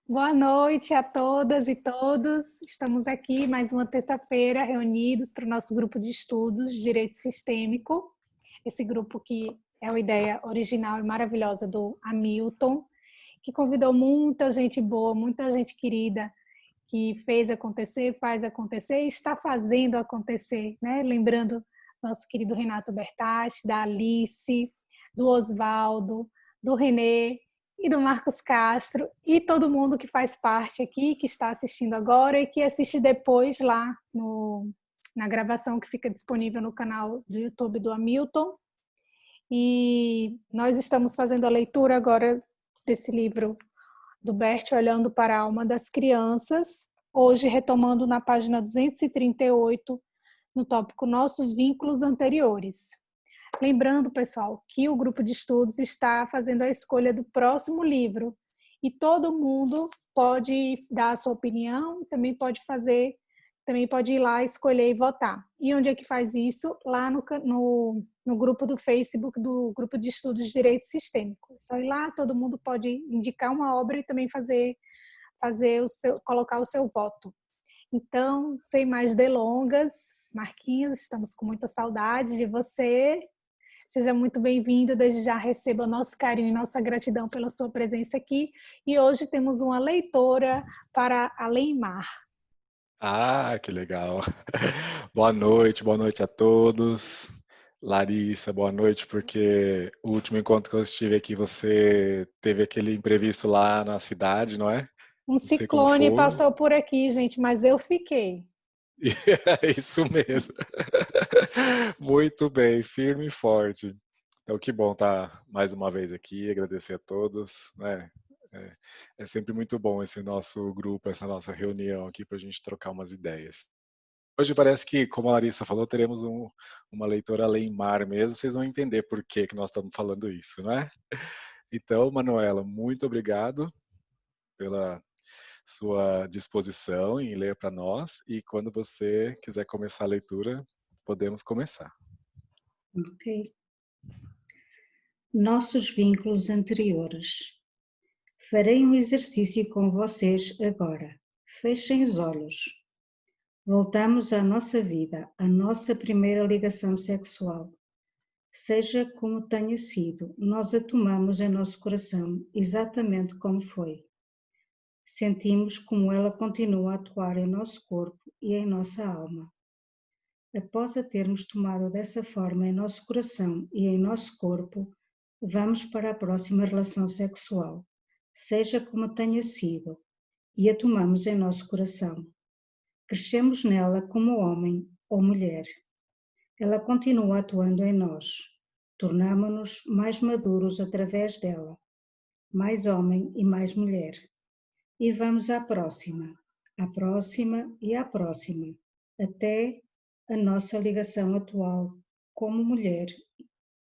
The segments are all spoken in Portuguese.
Boa noite a todas e todos. Estamos aqui mais uma terça-feira reunidos para o nosso grupo de estudos de Direito Sistêmico. Esse grupo que é uma ideia original e maravilhosa do Hamilton, que convidou muita gente boa, muita gente querida, que fez acontecer, faz acontecer e está fazendo acontecer, né? Lembrando nosso querido Renato Bertatti, da Alice, do Oswaldo, do Renê e do Marcos Castro e todo mundo que faz parte aqui, que está assistindo agora e que assiste depois lá na gravação que fica disponível no canal do YouTube do Hamilton. E nós estamos fazendo a leitura agora desse livro do Bert, Olhando para a Alma das Crianças, hoje retomando na página 238, no tópico Nossos Vínculos Anteriores. Lembrando, pessoal, que o grupo de estudos está fazendo a escolha do próximo livro e todo mundo pode dar a sua opinião, também pode ir lá escolher e votar. E onde é que faz isso? Lá no grupo do Facebook do Grupo de Estudos de Direito Sistêmico. É só ir lá, todo mundo pode indicar uma obra e também colocar o seu voto. Então, sem mais delongas, Marquinhos, estamos com muita saudade de você. Seja muito bem-vindo, desde já receba nosso carinho e nossa gratidão pela sua presença aqui. E hoje temos uma leitora para Além-Mar. Ah, que legal. Boa noite a todos. Larissa, boa noite, porque o último encontro que eu estive aqui, você teve aquele imprevisto lá na cidade, não é? Um Não sei como ciclone foi. passou por aqui, gente, mas eu fiquei. É isso mesmo. Muito bem, firme e forte. Então, que bom estar mais uma vez aqui, agradecer a todos, né? É sempre muito bom esse nosso grupo, essa nossa reunião aqui para a gente trocar umas ideias. Hoje parece que, como a Larissa falou, teremos uma leitora além-mar mesmo, vocês vão entender por que nós estamos falando isso, não é? Então, Manuela, muito obrigado pela sua disposição em ler para nós e quando você quiser começar a leitura, podemos começar. Ok. Nossos vínculos anteriores. Farei um exercício com vocês agora. Fechem os olhos. Voltamos à nossa vida, à nossa primeira ligação sexual. Seja como tenha sido, nós a tomamos em nosso coração exatamente como foi. Sentimos como ela continua a atuar em nosso corpo e em nossa alma. Após a termos tomado dessa forma em nosso coração e em nosso corpo, vamos para a próxima relação sexual, seja como tenha sido, e a tomamos em nosso coração. Crescemos nela como homem ou mulher. Ela continua atuando em nós. Tornamo-nos mais maduros através dela, mais homem e mais mulher. E vamos à próxima e à próxima, até a nossa ligação atual como mulher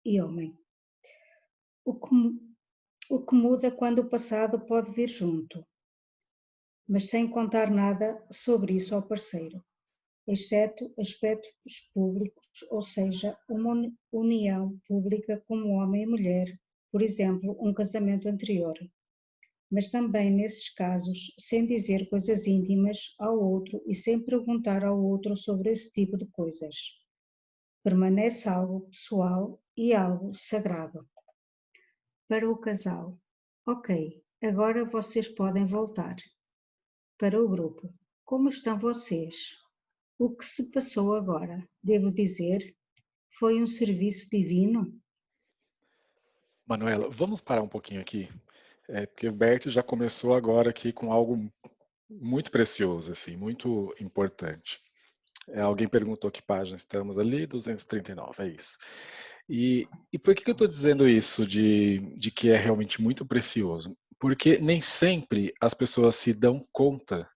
e homem. O que muda quando o passado pode vir junto, mas sem contar nada sobre isso ao parceiro, exceto aspectos públicos, ou seja, uma união pública como homem e mulher, por exemplo, um casamento anterior. Mas também nesses casos, sem dizer coisas íntimas ao outro e sem perguntar ao outro sobre esse tipo de coisas. Permanece algo pessoal e algo sagrado. Para o casal. Ok, agora vocês podem voltar. Para o grupo. Como estão vocês? O que se passou agora? Devo dizer, foi um serviço divino? Manuela, vamos parar um pouquinho aqui, porque o Bert já começou agora aqui com algo muito precioso, assim, muito importante. Alguém perguntou que página estamos ali, 239, é isso. E por que eu estou dizendo isso de que é realmente muito precioso? Porque nem sempre as pessoas se dão conta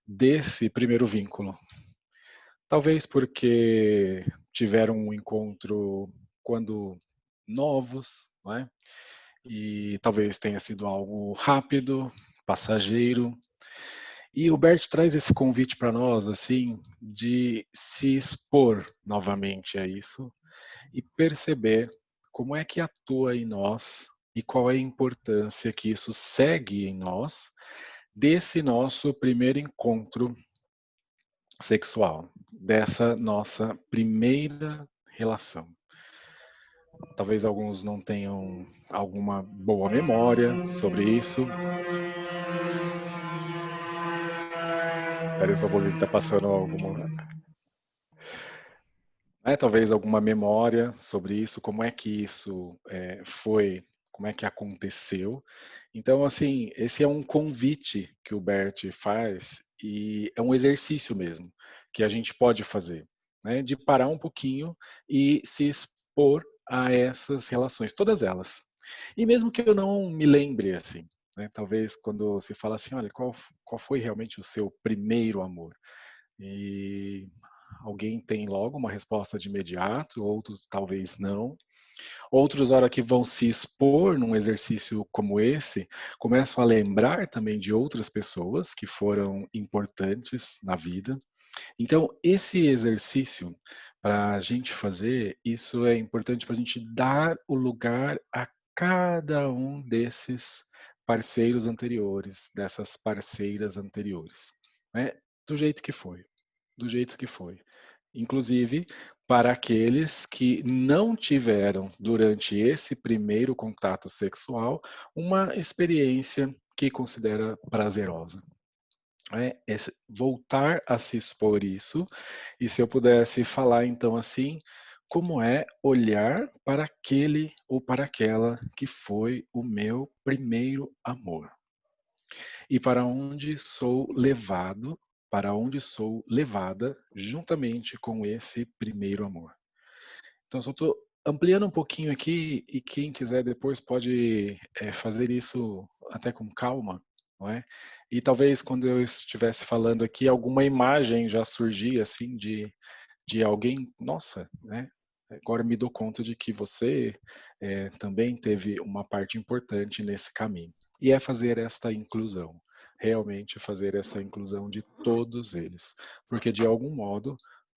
desse primeiro vínculo. Talvez porque tiveram um encontro quando novos, não é? E talvez tenha sido algo rápido, passageiro. E o Bert traz esse convite para nós, assim, de se expor novamente a isso e perceber como é que atua em nós e qual é a importância que isso segue em nós desse nosso primeiro encontro sexual, dessa nossa primeira relação. Talvez alguns não tenham alguma boa memória sobre isso. Espera só um pouquinho que está passando alguma... talvez alguma memória sobre isso, como é que isso foi, como é que aconteceu. Então, assim, esse é um convite que o Bert faz e é um exercício mesmo que a gente pode fazer, né? De parar um pouquinho e se expor a essas relações, todas elas. E mesmo que eu não me lembre, assim, né? Talvez quando se fala assim, olha, qual foi realmente o seu primeiro amor? E alguém tem logo uma resposta de imediato, outros talvez não. Outros, na hora que vão se expor num exercício como esse, começam a lembrar também de outras pessoas que foram importantes na vida. Então, esse exercício, para a gente fazer, isso é importante para a gente dar o lugar a cada um desses parceiros anteriores, dessas parceiras anteriores, né? Do jeito que foi, do jeito que foi. Inclusive, para aqueles que não tiveram, durante esse primeiro contato sexual, uma experiência que considera prazerosa. Voltar a se expor isso, e se eu pudesse falar então assim, como é olhar para aquele ou para aquela que foi o meu primeiro amor. E para onde sou levado, para onde sou levada juntamente com esse primeiro amor. Então, só estou ampliando um pouquinho aqui e quem quiser depois pode fazer isso até com calma, não é? E talvez quando eu estivesse falando aqui, alguma imagem já surgia assim de alguém, nossa, né? Agora me dou conta de que você também teve uma parte importante nesse caminho. E é fazer esta inclusão, realmente fazer essa inclusão de todos eles, porque de algum modo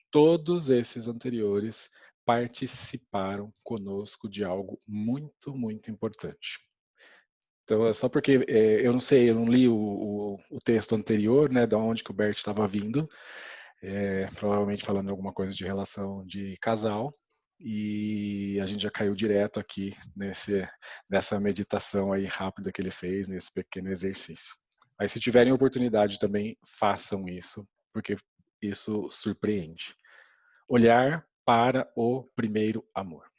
todos esses anteriores participaram conosco de algo muito, muito importante. Então, é só porque eu não sei, eu não li o texto anterior, né, da onde que o Bert estava vindo, provavelmente falando alguma coisa de relação de casal, e a gente já caiu direto aqui nessa meditação aí rápida que ele fez, nesse pequeno exercício. Aí, se tiverem oportunidade também, façam isso, porque isso surpreende. Olhar para o primeiro amor.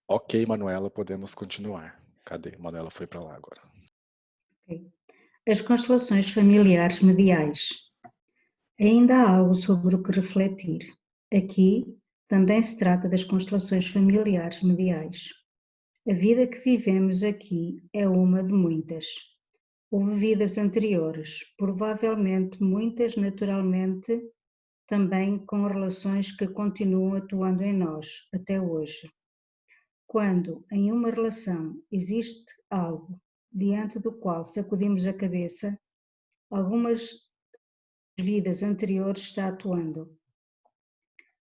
Ok, Manuela, podemos continuar. Cadê? Manuela foi para lá agora. Okay. As constelações familiares mediais. Ainda há algo sobre o que refletir. Aqui também se trata das constelações familiares mediais. A vida que vivemos aqui é uma de muitas. Houve vidas anteriores, provavelmente muitas naturalmente, também com relações que continuam atuando em nós até hoje. Quando em uma relação existe algo diante do qual sacudimos a cabeça, algumas vidas anteriores está atuando.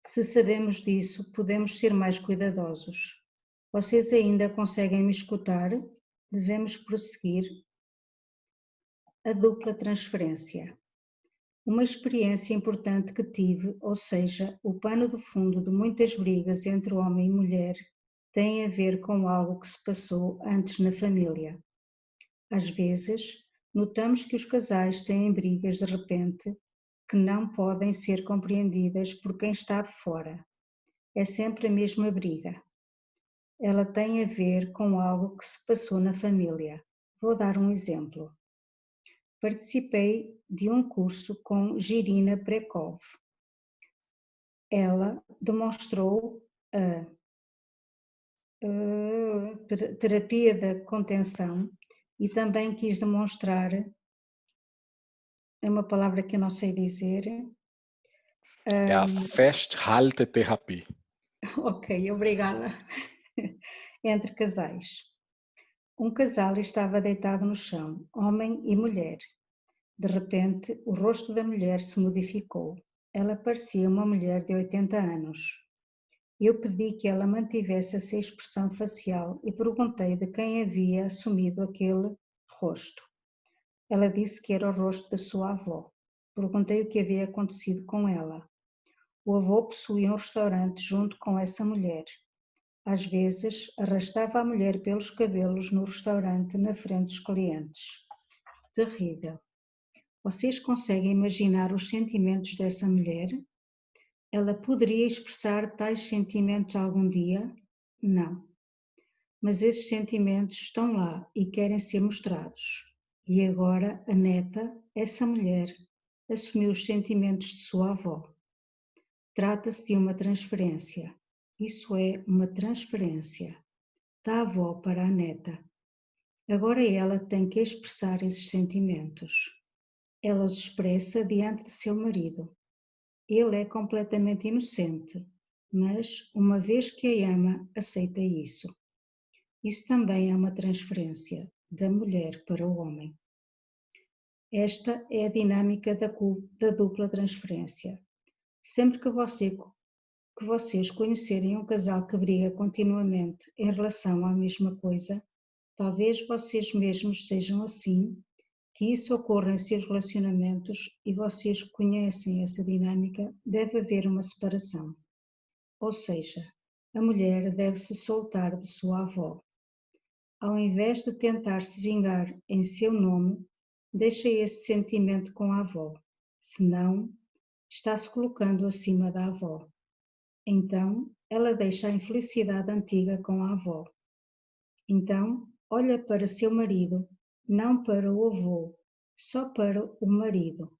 Se sabemos disso, podemos ser mais cuidadosos. Vocês ainda conseguem me escutar? Devemos prosseguir. A dupla transferência. Uma experiência importante que tive, ou seja, o pano de fundo de muitas brigas entre homem e mulher, tem a ver com algo que se passou antes na família. Às vezes, notamos que os casais têm brigas de repente que não podem ser compreendidas por quem está de fora. É sempre a mesma briga. Ela tem a ver com algo que se passou na família. Vou dar um exemplo. Participei de um curso com Jirina Prekov. Ela demonstrou a terapia da contenção e também quis demonstrar, é uma palavra que eu não sei dizer. É a Festhalteterapie. Ok, obrigada. Entre casais. Um casal estava deitado no chão, homem e mulher. De repente, o rosto da mulher se modificou. Ela parecia uma mulher de 80 anos. Eu pedi que ela mantivesse essa expressão facial e perguntei de quem havia assumido aquele rosto. Ela disse que era o rosto da sua avó. Perguntei o que havia acontecido com ela. O avô possuía um restaurante junto com essa mulher. Às vezes, arrastava a mulher pelos cabelos no restaurante na frente dos clientes. Terrível. Vocês conseguem imaginar os sentimentos dessa mulher? Ela poderia expressar tais sentimentos algum dia? Não. Mas esses sentimentos estão lá e querem ser mostrados. E agora a neta, essa mulher, assumiu os sentimentos de sua avó. Trata-se de uma transferência. Isso é uma transferência da avó para a neta. Agora ela tem que expressar esses sentimentos. Ela os expressa diante de seu marido. Ele é completamente inocente, mas, uma vez que a ama, aceita isso. Isso também é uma transferência da mulher para o homem. Esta é a dinâmica da dupla transferência. Sempre que vocês conhecerem um casal que briga continuamente em relação à mesma coisa, talvez vocês mesmos sejam assim, que isso ocorra em seus relacionamentos e vocês conhecem essa dinâmica, deve haver uma separação. Ou seja, a mulher deve se soltar de sua avó. Ao invés de tentar se vingar em seu nome, deixa esse sentimento com a avó, senão está se colocando acima da avó. Então, ela deixa a infelicidade antiga com a avó. Então, olha para seu marido, não para o avô, só para o marido.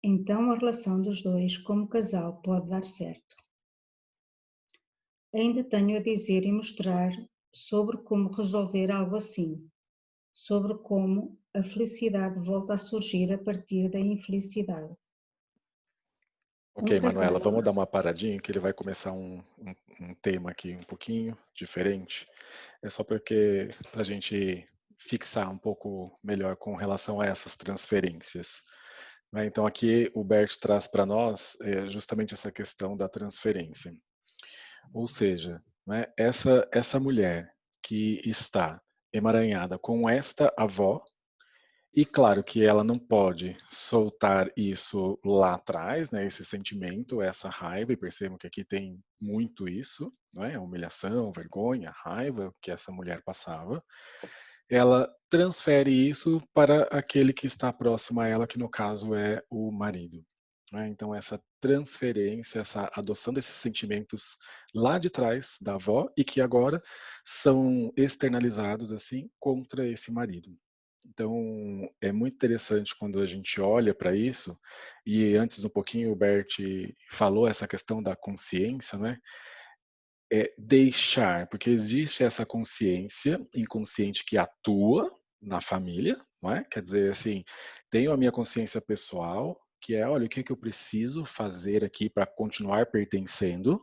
Então, a relação dos dois como casal pode dar certo. Ainda tenho a dizer e mostrar sobre como resolver algo assim, sobre como a felicidade volta a surgir a partir da infelicidade. Ok, Manuela, vamos dar uma paradinha que ele vai começar um tema aqui um pouquinho diferente. É só porque para a gente fixar um pouco melhor com relação a essas transferências. Então aqui o Bert traz para nós justamente essa questão da transferência. Ou seja, essa mulher que está emaranhada com esta avó, e claro que ela não pode soltar isso lá atrás, esse sentimento, essa raiva, e percebam que aqui tem muito isso, a humilhação, vergonha, raiva que essa mulher passava. Ela transfere isso para aquele que está próximo a ela, que no caso é o marido. Então essa transferência, essa adoção desses sentimentos lá de trás da avó e que agora são externalizados assim contra esse marido. Então é muito interessante quando a gente olha para isso, e antes um pouquinho o Bert falou essa questão da consciência, é deixar, porque existe essa consciência inconsciente que atua na família, não é? Quer dizer, assim, tenho a minha consciência pessoal, que é, olha, o que eu preciso fazer aqui para continuar pertencendo,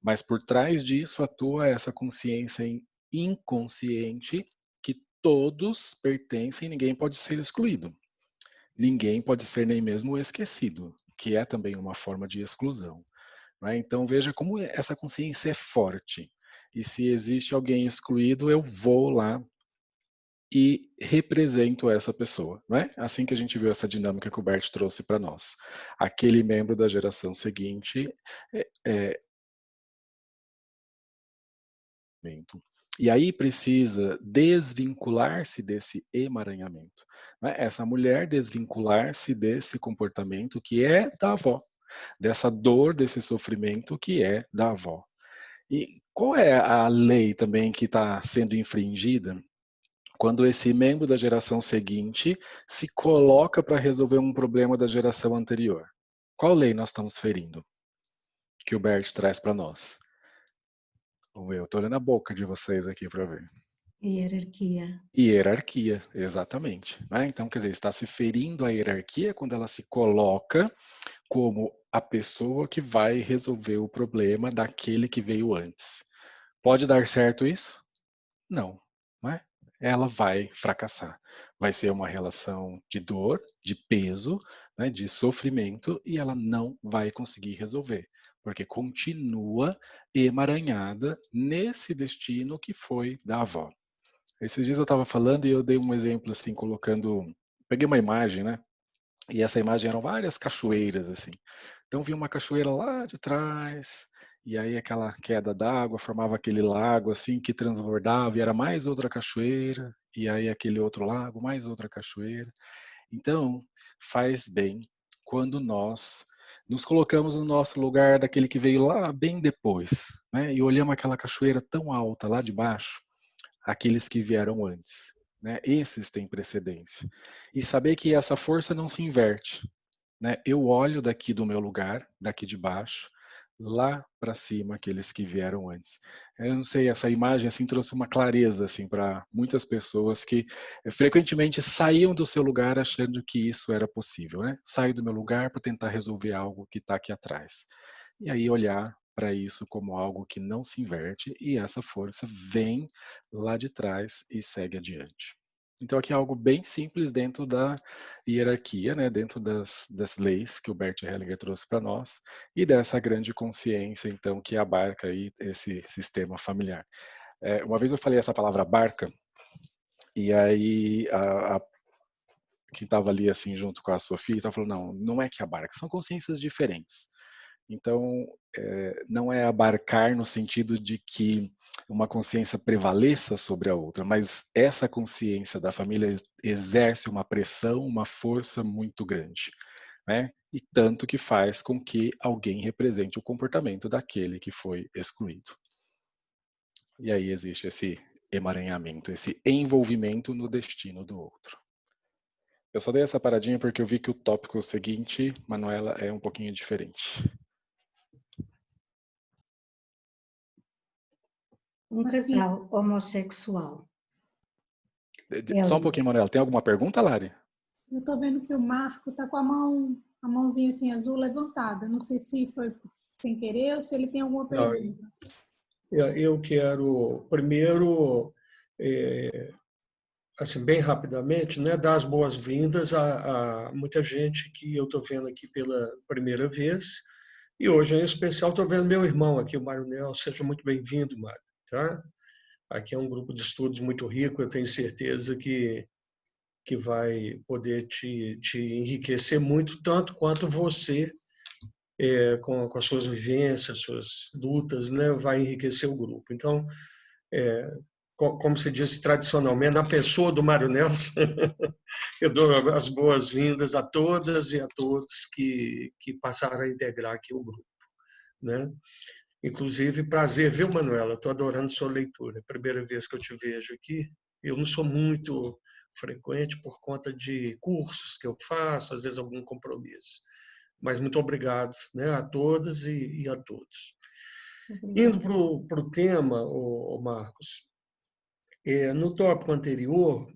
mas por trás disso atua essa consciência inconsciente que todos pertencem, ninguém pode ser excluído. Ninguém pode ser nem mesmo esquecido, que é também uma forma de exclusão. Então veja como essa consciência é forte. E se existe alguém excluído, eu vou lá e represento essa pessoa. Assim que a gente viu essa dinâmica que o Bert trouxe para nós. Aquele membro da geração seguinte e aí precisa desvincular-se desse emaranhamento. Essa mulher desvincular-se desse comportamento que é da avó, dessa dor, desse sofrimento que é da avó. E qual é a lei também que está sendo infringida quando esse membro da geração seguinte se coloca para resolver um problema da geração anterior? Qual lei nós estamos ferindo? Que o Bert traz para nós. Vamos ver, eu estou olhando a boca de vocês aqui para ver. Hierarquia. Hierarquia, exatamente. Então, quer dizer, está se ferindo a hierarquia quando ela se coloca como a pessoa que vai resolver o problema daquele que veio antes. Pode dar certo isso? Não. Ela vai fracassar. Vai ser uma relação de dor, de peso, de sofrimento, e ela não vai conseguir resolver. porque continua emaranhada nesse destino que foi da avó. Esses dias eu estava falando e eu dei um exemplo assim, peguei uma imagem, né? E essa imagem eram várias cachoeiras assim. Então vi uma cachoeira lá de trás, e aí aquela queda d'água formava aquele lago assim que transbordava e era mais outra cachoeira, e aí aquele outro lago, mais outra cachoeira. Então, faz bem quando nós nos colocamos no nosso lugar daquele que veio lá bem depois, né? E olhamos aquela cachoeira tão alta lá de baixo, aqueles que vieram antes, né? Esses têm precedência. E saber que essa força não se inverte, né? Eu olho daqui do meu lugar, daqui de baixo, lá para cima aqueles que vieram antes. Eu não sei, essa imagem assim trouxe uma clareza assim para muitas pessoas que frequentemente saíam do seu lugar achando que isso era possível, né? Saio do meu lugar para tentar resolver algo que está aqui atrás. E aí olhar para isso como algo que não se inverte e essa força vem lá de trás e segue adiante. Então aqui é algo bem simples dentro da hierarquia, né, dentro das leis que o Bert Hellinger trouxe para nós e dessa grande consciência, então, que abarca aí esse sistema familiar. Uma vez eu falei essa palavra barca e aí quem estava ali assim junto com a Sofia estava falando, não é que abarca, são consciências diferentes. Então, não é abarcar no sentido de que uma consciência prevaleça sobre a outra, mas essa consciência da família exerce uma pressão, uma força muito grande, né? E tanto que faz com que alguém represente o comportamento daquele que foi excluído. E aí existe esse emaranhamento, esse envolvimento no destino do outro. Eu só dei essa paradinha porque eu vi que o tópico seguinte, Manuela, é um pouquinho diferente. Um casal homossexual. Só um pouquinho, Manuela. Tem alguma pergunta, Lari? Eu estou vendo que o Marco está com a mãozinha assim azul levantada. Não sei se foi sem querer ou se ele tem alguma pergunta. Eu quero primeiro, assim, bem rapidamente, né, dar as boas-vindas a muita gente que eu estou vendo aqui pela primeira vez. E hoje, em especial, estou vendo meu irmão aqui, o Mário Nel. Seja muito bem-vindo, Mário. Tá? Aqui é um grupo de estudos muito rico, eu tenho certeza que vai poder te enriquecer muito, tanto quanto você, com as suas vivências, suas lutas, né, vai enriquecer o grupo. Então, como se diz tradicionalmente, na pessoa do Mário Nelson, eu dou as boas-vindas a todas e a todos que passaram a integrar aqui o grupo, né? Inclusive, prazer, viu, Manuela? Estou adorando sua leitura. Primeira vez que eu te vejo aqui. Eu não sou muito frequente por conta de cursos que eu faço, às vezes algum compromisso. Mas muito obrigado, né, a todas e a todos. Indo para o tema, Marcos, no tópico anterior,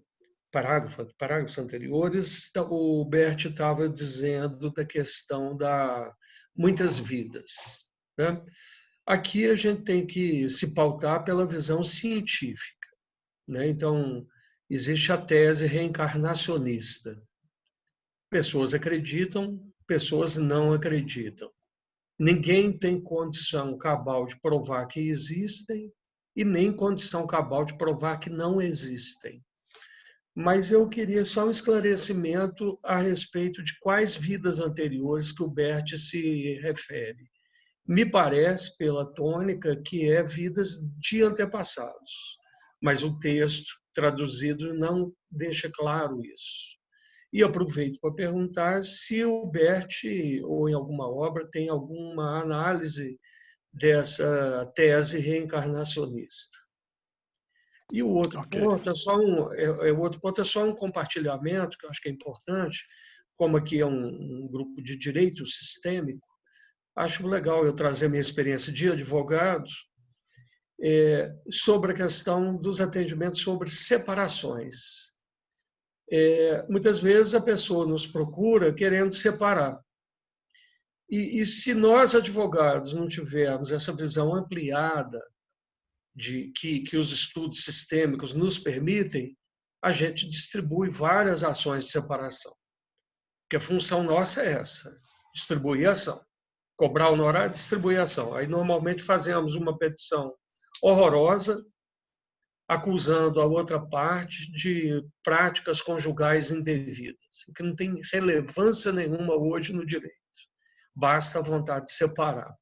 parágrafos anteriores, o Bert estava dizendo da questão da muitas vidas, né? Aqui a gente tem que se pautar pela visão científica, né? Então, existe a tese reencarnacionista. Pessoas acreditam, pessoas não acreditam. Ninguém tem condição cabal de provar que existem e nem condição cabal de provar que não existem. Mas eu queria só um esclarecimento a respeito de quais vidas anteriores que o Bert se refere. Me parece, pela tônica, que é vidas de antepassados, mas o texto traduzido não deixa claro isso. E aproveito para perguntar se o Bert, ou em alguma obra, tem alguma análise dessa tese reencarnacionista. E o outro ponto é só um compartilhamento, que eu acho que é importante, como aqui é um grupo de direito sistêmico. Acho legal eu trazer minha experiência de advogado sobre a questão dos atendimentos sobre separações. Muitas vezes a pessoa nos procura querendo separar. E se nós, advogados, não tivermos essa visão ampliada de que os estudos sistêmicos nos permitem, a gente distribui várias ações de separação. Porque a função nossa é essa, distribuir a ação. cobrar honorário, distribuir a ação. Aí, normalmente, fazemos uma petição horrorosa, acusando a outra parte de práticas conjugais indevidas, que não tem relevância nenhuma hoje no direito. Basta a vontade de separar.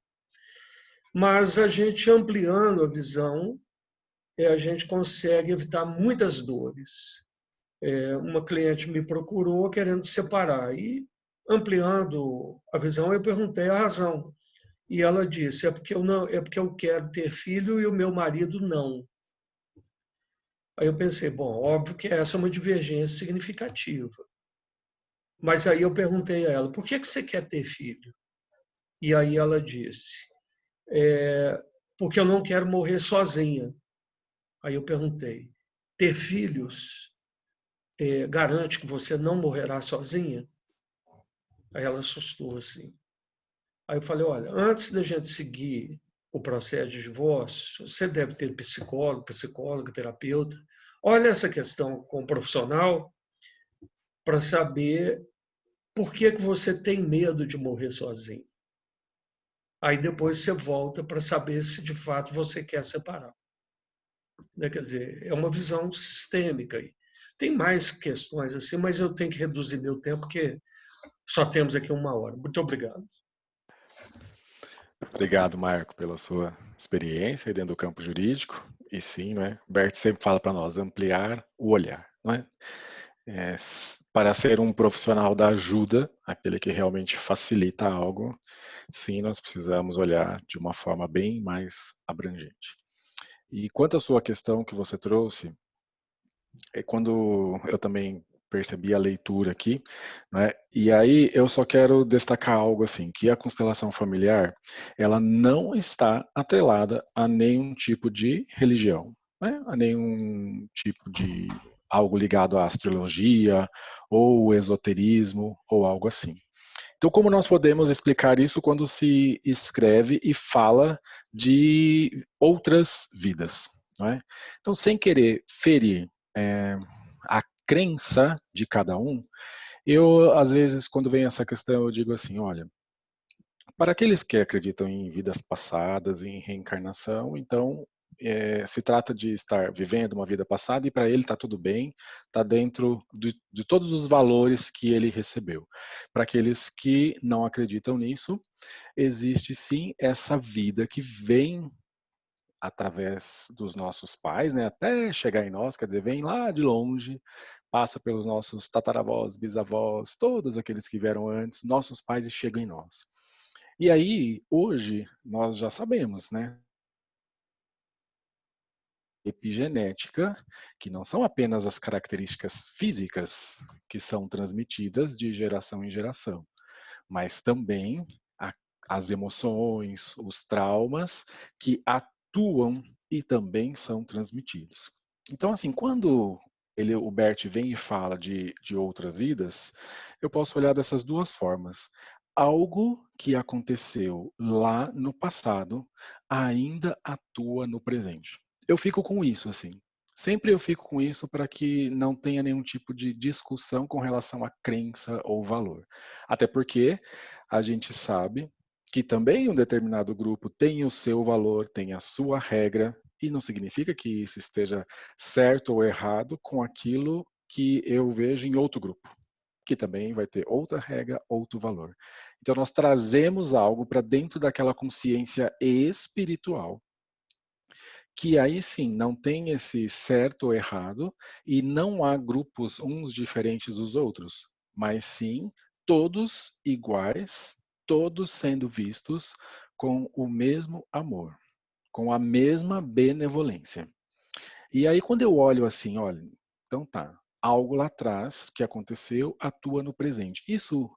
Mas a gente ampliando a visão, a gente consegue evitar muitas dores. Uma cliente me procurou querendo separar e ampliando a visão, eu perguntei a razão. E ela disse: é porque eu quero ter filho e o meu marido não. Aí eu pensei, bom, óbvio que essa é uma divergência significativa. Mas aí eu perguntei a ela: por que você quer ter filho? E aí ela disse: porque eu não quero morrer sozinha. Aí eu perguntei: ter filhos garante que você não morrerá sozinha? Aí ela assustou assim. Aí eu falei: olha, antes da gente seguir o processo de divórcio, você deve ter psicólogo, psicóloga, terapeuta. Olha essa questão com o profissional para saber por que você tem medo de morrer sozinho. Aí depois você volta para saber se de fato você quer separar. Quer dizer, é uma visão sistêmica aí. Tem mais questões assim, mas eu tenho que reduzir meu tempo, porque só temos aqui 1 hora. Muito obrigado. Obrigado, Marco, pela sua experiência dentro do campo jurídico. E sim, né? Bert sempre fala para nós, ampliar o olhar, não é? Para ser um profissional da ajuda, aquele que realmente facilita algo, sim, nós precisamos olhar de uma forma bem mais abrangente. E quanto à sua questão que você trouxe, quando eu também percebi a leitura aqui, né, e aí eu só quero destacar algo assim, que a constelação familiar, ela não está atrelada a nenhum tipo de religião, né, a nenhum tipo de algo ligado à astrologia ou esoterismo ou algo assim. Então, como nós podemos explicar isso quando se escreve e fala de outras vidas? Não é? Então, sem querer ferir a crença de cada um, eu, às vezes, quando vem essa questão, eu digo assim, olha, para aqueles que acreditam em vidas passadas, em reencarnação, então se trata de estar vivendo uma vida passada e para ele está tudo bem, está dentro de todos os valores que ele recebeu. Para aqueles que não acreditam nisso, existe sim essa vida que vem através dos nossos pais, né, até chegar em nós, quer dizer, vem lá de longe, passa pelos nossos tataravós, bisavós, todos aqueles que vieram antes, nossos pais e chegam em nós. E aí, hoje, nós já sabemos, né? Epigenética, que não são apenas as características físicas que são transmitidas de geração em geração, mas também as emoções, os traumas que atuam e também são transmitidos. Então, assim, quando o Bert vem e fala de outras vidas, eu posso olhar dessas duas formas. Algo que aconteceu lá no passado ainda atua no presente. Eu fico com isso, assim. Sempre eu fico com isso para que não tenha nenhum tipo de discussão com relação à crença ou valor. Até porque a gente sabe que também um determinado grupo tem o seu valor, tem a sua regra, e não significa que isso esteja certo ou errado com aquilo que eu vejo em outro grupo, que também vai ter outra regra, outro valor. Então nós trazemos algo para dentro daquela consciência espiritual, que aí sim não tem esse certo ou errado e não há grupos uns diferentes dos outros, mas sim todos iguais, todos sendo vistos com o mesmo amor, com a mesma benevolência. E aí quando eu olho assim, olha, então tá, algo lá atrás que aconteceu atua no presente. Isso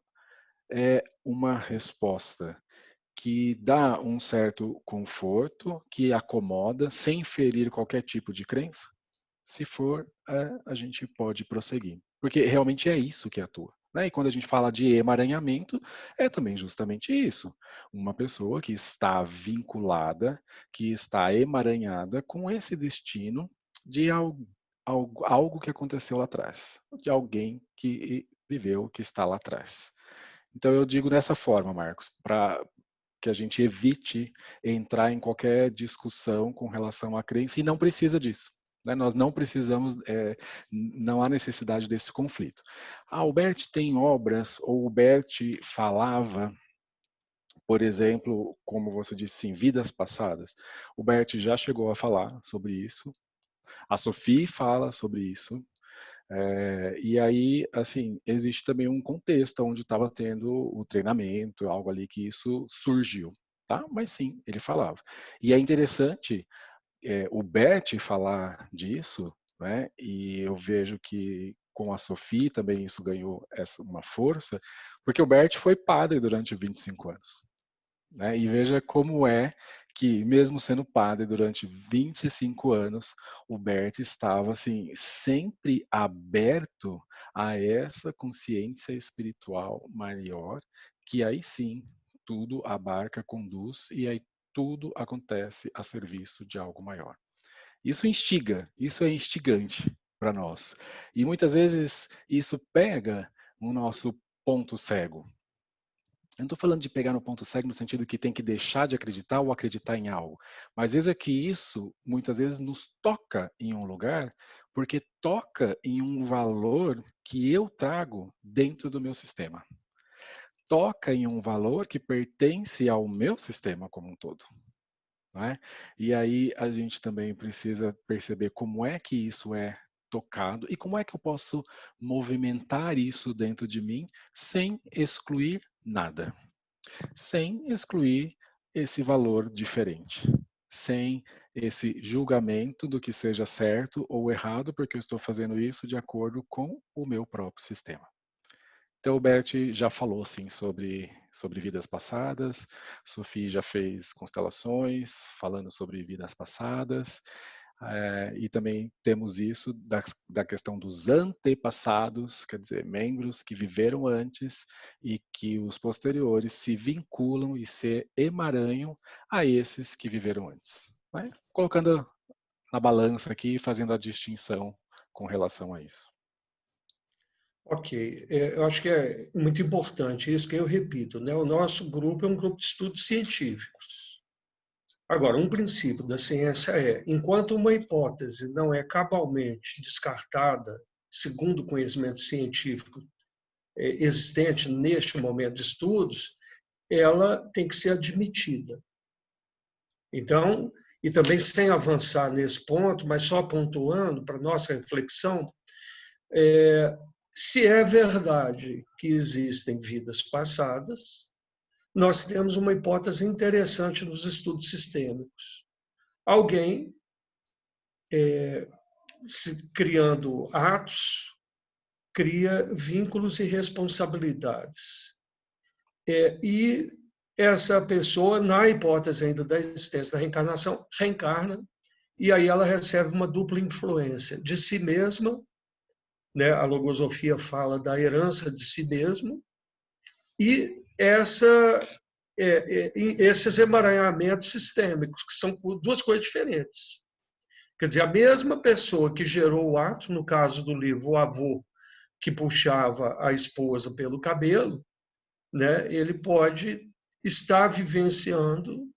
é uma resposta que dá um certo conforto, que acomoda, sem ferir qualquer tipo de crença? Se for, a gente pode prosseguir. Porque realmente é isso que atua. Né? E quando a gente fala de emaranhamento, é também justamente isso. Uma pessoa que está vinculada, que está emaranhada com esse destino de algo que aconteceu lá atrás, de alguém que viveu, que está lá atrás. Então eu digo dessa forma, Marcos, para que a gente evite entrar em qualquer discussão com relação à crença, e não precisa disso. Né? Nós não precisamos, não há necessidade desse conflito. O Bert tem obras, ou o Bert falava, por exemplo, como você disse, em vidas passadas. O Bert já chegou a falar sobre isso, a Sophie fala sobre isso, e aí, assim, existe também um contexto onde estava tendo o treinamento, algo ali que isso surgiu, tá? Mas sim, ele falava. E é interessante o Bert falar disso, né? E eu vejo que com a Sophie também isso ganhou uma força, porque o Bert foi padre durante 25 anos. Né? E veja como é que, mesmo sendo padre durante 25 anos, o Bert estava assim, sempre aberto a essa consciência espiritual maior, que aí sim tudo abarca, conduz, e aí tudo acontece a serviço de algo maior. Isso instiga, isso é instigante para nós. E muitas vezes isso pega o nosso ponto cego. Eu não estou falando de pegar no ponto cego no sentido que tem que deixar de acreditar ou acreditar em algo. Mas às vezes é que isso, muitas vezes, nos toca em um lugar, porque toca em um valor que eu trago dentro do meu sistema. Toca em um valor que pertence ao meu sistema como um todo. Não é? E aí a gente também precisa perceber como é que isso é tocado e como é que eu posso movimentar isso dentro de mim sem excluir nada. Sem excluir esse valor diferente, sem esse julgamento do que seja certo ou errado, porque eu estou fazendo isso de acordo com o meu próprio sistema. Então, o Bert já falou sim sobre vidas passadas, Sophie já fez constelações falando sobre vidas passadas, e também temos isso da questão dos antepassados, quer dizer, membros que viveram antes e que os posteriores se vinculam e se emaranham a esses que viveram antes. Né? Colocando na balança aqui e fazendo a distinção com relação a isso. Ok, eu acho que é muito importante isso que eu repito, né? O nosso grupo é um grupo de estudos científicos. Agora, um princípio da ciência é, enquanto uma hipótese não é cabalmente descartada, segundo o conhecimento científico existente neste momento de estudos, ela tem que ser admitida. Então, e também sem avançar nesse ponto, mas só pontuando para nossa reflexão, se é verdade que existem vidas passadas, nós temos uma hipótese interessante nos estudos sistêmicos. Alguém criando atos, cria vínculos e responsabilidades. E essa pessoa, na hipótese ainda da existência da reencarnação, reencarna, e aí ela recebe uma dupla influência de si mesma, né? A logosofia fala da herança de si mesmo, e esses emaranhamentos sistêmicos, que são duas coisas diferentes. Quer dizer, a mesma pessoa que gerou o ato, no caso do livro, o avô que puxava a esposa pelo cabelo, né, ele pode estar vivenciando,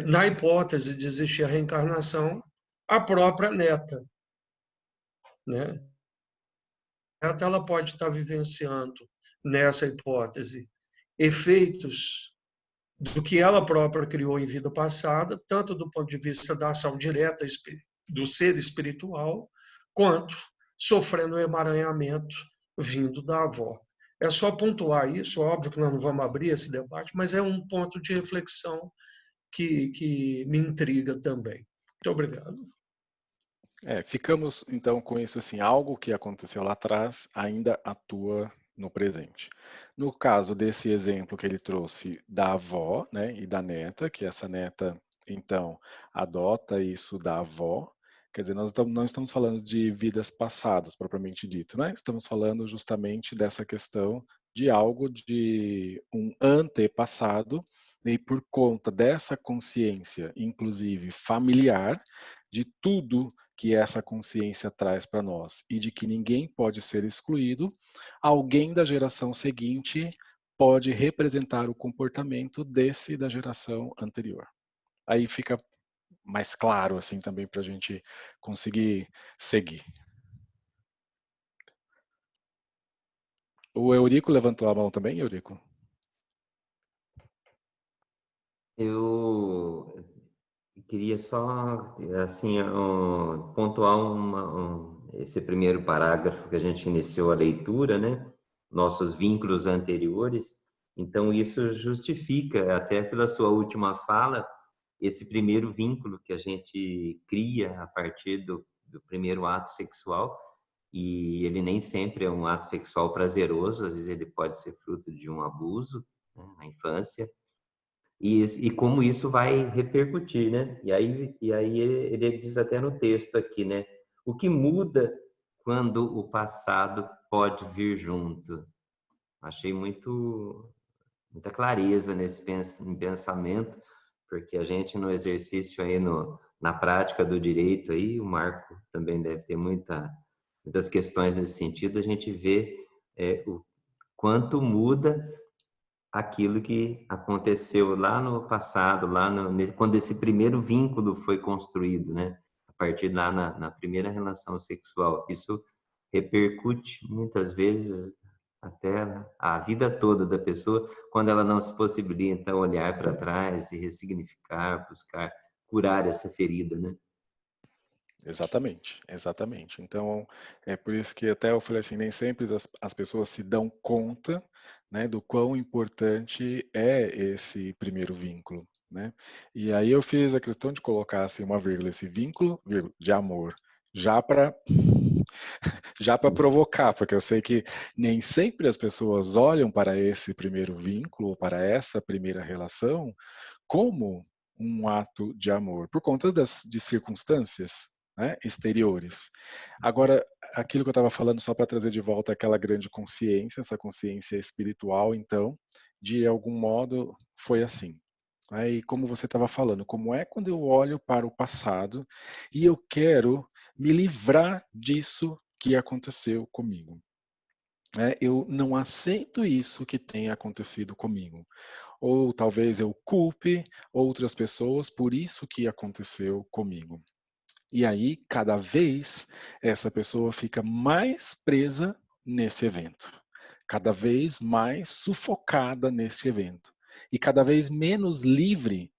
na hipótese de existir a reencarnação, a própria neta. Né? A neta ela pode estar vivenciando, nessa hipótese, efeitos do que ela própria criou em vida passada, tanto do ponto de vista da ação direta do ser espiritual, quanto sofrendo um emaranhamento vindo da avó. É só pontuar isso, óbvio que nós não vamos abrir esse debate, mas é um ponto de reflexão que me intriga também. Muito obrigado. Ficamos então com isso assim, algo que aconteceu lá atrás ainda atua no presente. No caso desse exemplo que ele trouxe da avó, né, e da neta, que essa neta então adota isso da avó, quer dizer, nós não estamos falando de vidas passadas propriamente dito, né? Estamos falando justamente dessa questão de algo de um antepassado, e por conta dessa consciência, inclusive familiar, de tudo que essa consciência traz para nós e de que ninguém pode ser excluído, alguém da geração seguinte pode representar o comportamento desse da geração anterior. Aí fica mais claro assim também para a gente conseguir seguir. O Eurico levantou a mão também, Eurico? Eu queria só, assim, pontuar esse primeiro parágrafo que a gente iniciou a leitura, né? Nossos vínculos anteriores. Então, isso justifica, até pela sua última fala, esse primeiro vínculo que a gente cria a partir do primeiro ato sexual. E ele nem sempre é um ato sexual prazeroso, às vezes ele pode ser fruto de um abuso, né, na infância. E como isso vai repercutir, né? E aí ele diz até no texto aqui, né? O que muda quando o passado pode vir junto? Achei muita clareza nesse pensamento, porque a gente no exercício aí, na prática do direito aí, o Marco também deve ter muitas questões nesse sentido, a gente vê o quanto muda aquilo que aconteceu lá no passado, quando esse primeiro vínculo foi construído, né? A partir lá na primeira relação sexual. Isso repercute muitas vezes até a vida toda da pessoa, quando ela não se possibilita olhar para trás e ressignificar, buscar curar essa ferida, né? Exatamente, exatamente. Então, é por isso que até eu falei assim, nem sempre as pessoas se dão conta, né, do quão importante é esse primeiro vínculo, né? E aí eu fiz a questão de colocar assim uma vírgula, esse vínculo, vírgula, de amor, já para provocar, porque eu sei que nem sempre as pessoas olham para esse primeiro vínculo, para essa primeira relação, como um ato de amor, por conta de circunstâncias, né, exteriores. Agora, aquilo que eu estava falando, só para trazer de volta aquela grande consciência, essa consciência espiritual, então, de algum modo foi assim. E como você estava falando, como é quando eu olho para o passado e eu quero me livrar disso que aconteceu comigo. Eu não aceito isso que tem acontecido comigo. Ou talvez eu culpe outras pessoas por isso que aconteceu comigo. E aí, cada vez, essa pessoa fica mais presa nesse evento, cada vez mais sufocada nesse evento, e cada vez menos livre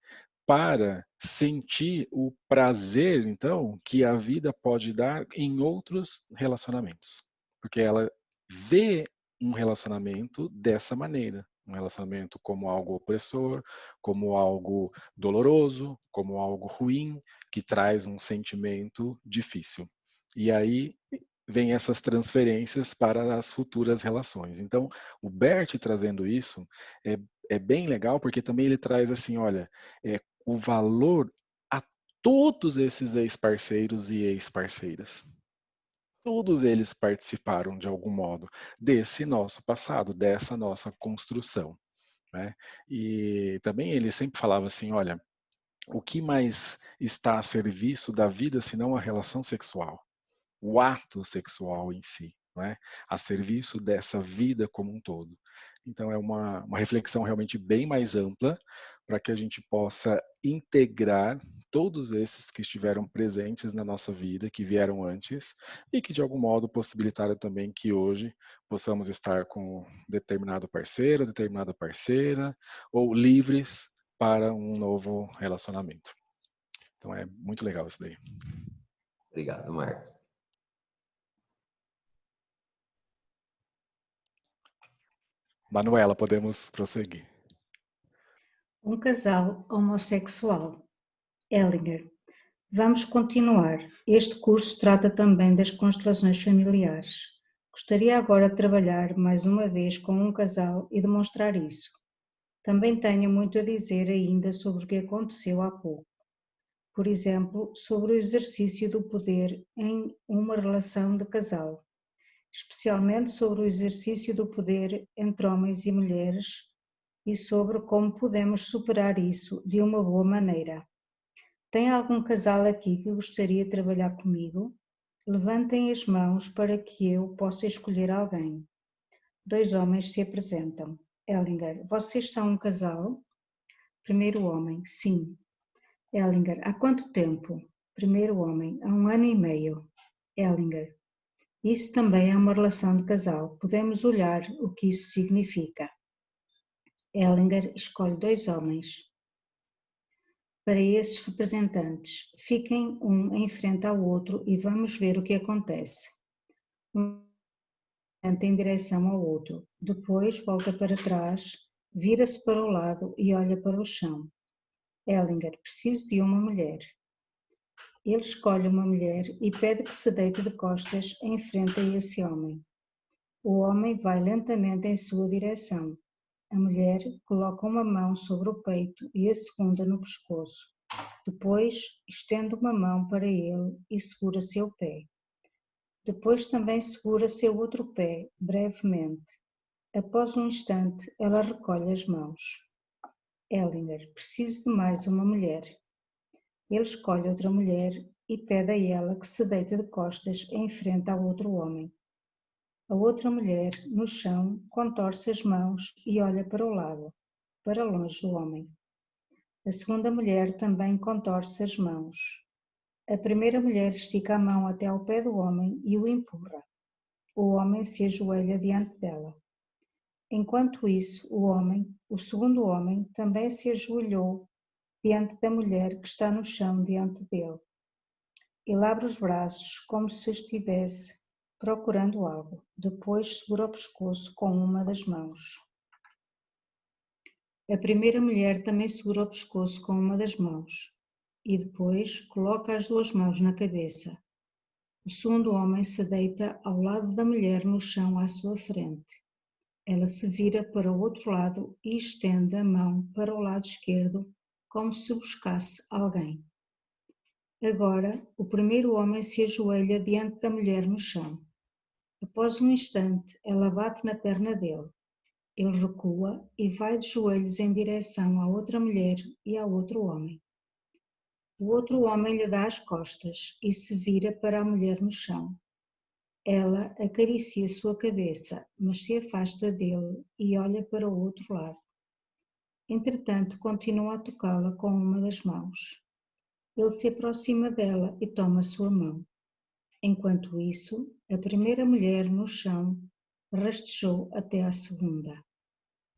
para sentir o prazer, então, que a vida pode dar em outros relacionamentos. Porque ela vê um relacionamento dessa maneira, um relacionamento como algo opressor, como algo doloroso, como algo ruim, que traz um sentimento difícil. E aí vem essas transferências para as futuras relações. Então, o Bert trazendo isso é bem legal, porque também ele traz assim, olha, o valor a todos esses ex-parceiros e ex-parceiras. Todos eles participaram de algum modo desse nosso passado, dessa nossa construção, né? E também ele sempre falava assim, olha, o que mais está a serviço da vida senão a relação sexual? O ato sexual em si, não é? A serviço dessa vida como um todo. Então é uma reflexão realmente bem mais ampla para que a gente possa integrar todos esses que estiveram presentes na nossa vida, que vieram antes e que de algum modo possibilitaram também que hoje possamos estar com determinado parceiro, determinada parceira ou livres para um novo relacionamento. Então é muito legal isso daí. Obrigado, Marcos. Manuela, podemos prosseguir. Um casal homossexual. Ellinger. Vamos continuar. Este curso trata também das constelações familiares. Gostaria agora de trabalhar mais uma vez com um casal e demonstrar isso. Também tenho muito a dizer ainda sobre o que aconteceu há pouco. Por exemplo, sobre o exercício do poder em uma relação de casal, especialmente sobre o exercício do poder entre homens e mulheres e sobre como podemos superar isso de uma boa maneira. Tem algum casal aqui que gostaria de trabalhar comigo? Levantem as mãos para que eu possa escolher alguém. 2 homens se apresentam. Ellinger, vocês são um casal? Primeiro homem, sim. Ellinger, há quanto tempo? Primeiro homem, há 1 ano e meio. Ellinger, isso também é uma relação de casal. Podemos olhar o que isso significa. Ellinger escolhe 2 homens. Para esses representantes, fiquem um em frente ao outro e vamos ver o que acontece. Um em direção ao outro, depois volta para trás, vira-se para o lado e olha para o chão. Ellinger, preciso de uma mulher. Ele escolhe uma mulher e pede que se deite de costas em frente a esse homem. O homem vai lentamente em sua direção. A mulher coloca uma mão sobre o peito e a segunda no pescoço. Depois, estende uma mão para ele e segura seu pé. Depois também segura seu outro pé, brevemente. Após um instante, ela recolhe as mãos. Ellinger, preciso de mais uma mulher. Ele escolhe outra mulher e pede a ela que se deite de costas em frente ao outro homem. A outra mulher, no chão, contorce as mãos e olha para o lado, para longe do homem. A segunda mulher também contorce as mãos. A primeira mulher estica a mão até ao pé do homem e o empurra. O homem se ajoelha diante dela. Enquanto isso, o segundo homem, também se ajoelhou diante da mulher que está no chão diante dele. Ele abre os braços como se estivesse procurando algo. Depois segura o pescoço com uma das mãos. A primeira mulher também segura o pescoço com uma das mãos e depois coloca as 2 mãos na cabeça. O segundo homem se deita ao lado da mulher no chão à sua frente. Ela se vira para o outro lado e estende a mão para o lado esquerdo como se buscasse alguém. Agora, o primeiro homem se ajoelha diante da mulher no chão. Após um instante, ela bate na perna dele. Ele recua e vai de joelhos em direção à outra mulher e ao outro homem. O outro homem lhe dá as costas e se vira para a mulher no chão. Ela acaricia sua cabeça, mas se afasta dele e olha para o outro lado. Entretanto, continua a tocá-la com uma das mãos. Ele se aproxima dela e toma sua mão. Enquanto isso, a primeira mulher no chão rastejou até à segunda.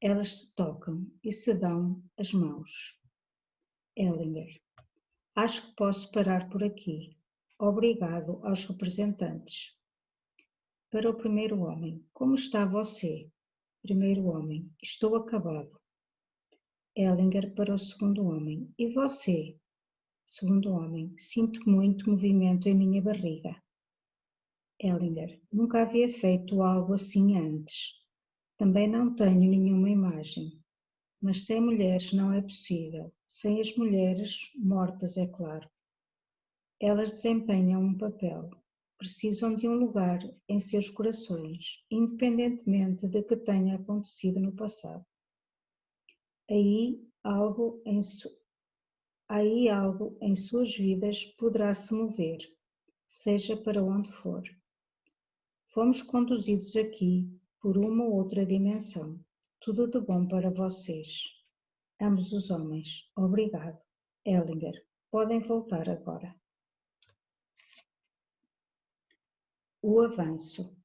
Elas se tocam e se dão as mãos. Ellinger, acho que posso parar por aqui. Obrigado aos representantes. Para o primeiro homem, como está você? Primeiro homem, estou acabado. Ellinger para o segundo homem, e você? Segundo homem, sinto muito movimento em minha barriga. Ellinger, nunca havia feito algo assim antes. Também não tenho nenhuma imagem. Mas sem mulheres não é possível. Sem as mulheres, mortas, é claro. Elas desempenham um papel. Precisam de um lugar em seus corações, independentemente de que tenha acontecido no passado. Aí algo em suas vidas poderá se mover, seja para onde for. Fomos conduzidos aqui por uma ou outra dimensão. Tudo de bom para vocês. Ambos os homens. Obrigado. Ellinger, podem voltar agora. O avanço.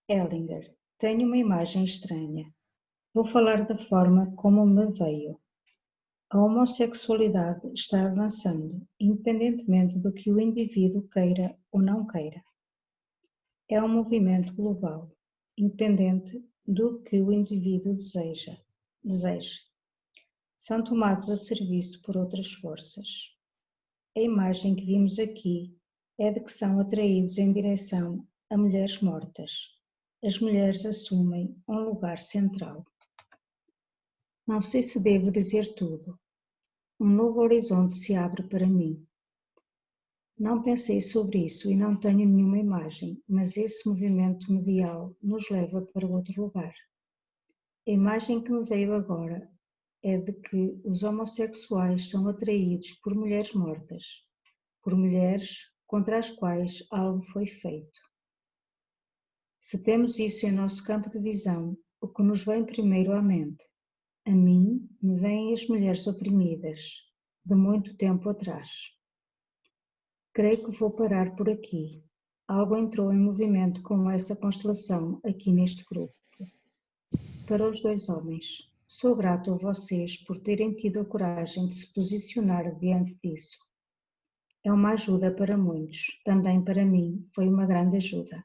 Ellinger, tenho uma imagem estranha. Vou falar da forma como me veio. A homossexualidade está avançando, independentemente do que o indivíduo queira ou não queira. É um movimento global, independente do que o indivíduo deseja. São tomados a serviço por outras forças. A imagem que vimos aqui é de que são atraídos em direção a mulheres mortas. As mulheres assumem um lugar central. Não sei se devo dizer tudo. Um novo horizonte se abre para mim. Não pensei sobre isso e não tenho nenhuma imagem, mas esse movimento medial nos leva para outro lugar. A imagem que me veio agora é de que os homossexuais são atraídos por mulheres mortas, por mulheres contra as quais algo foi feito. Se temos isso em nosso campo de visão, o que nos vem primeiro à mente. A mim me vêm as mulheres oprimidas, de muito tempo atrás. Creio que vou parar por aqui. Algo entrou em movimento com essa constelação aqui neste grupo. Para os 2 homens, sou grato a vocês por terem tido a coragem de se posicionar diante disso. É uma ajuda para muitos, também para mim foi uma grande ajuda.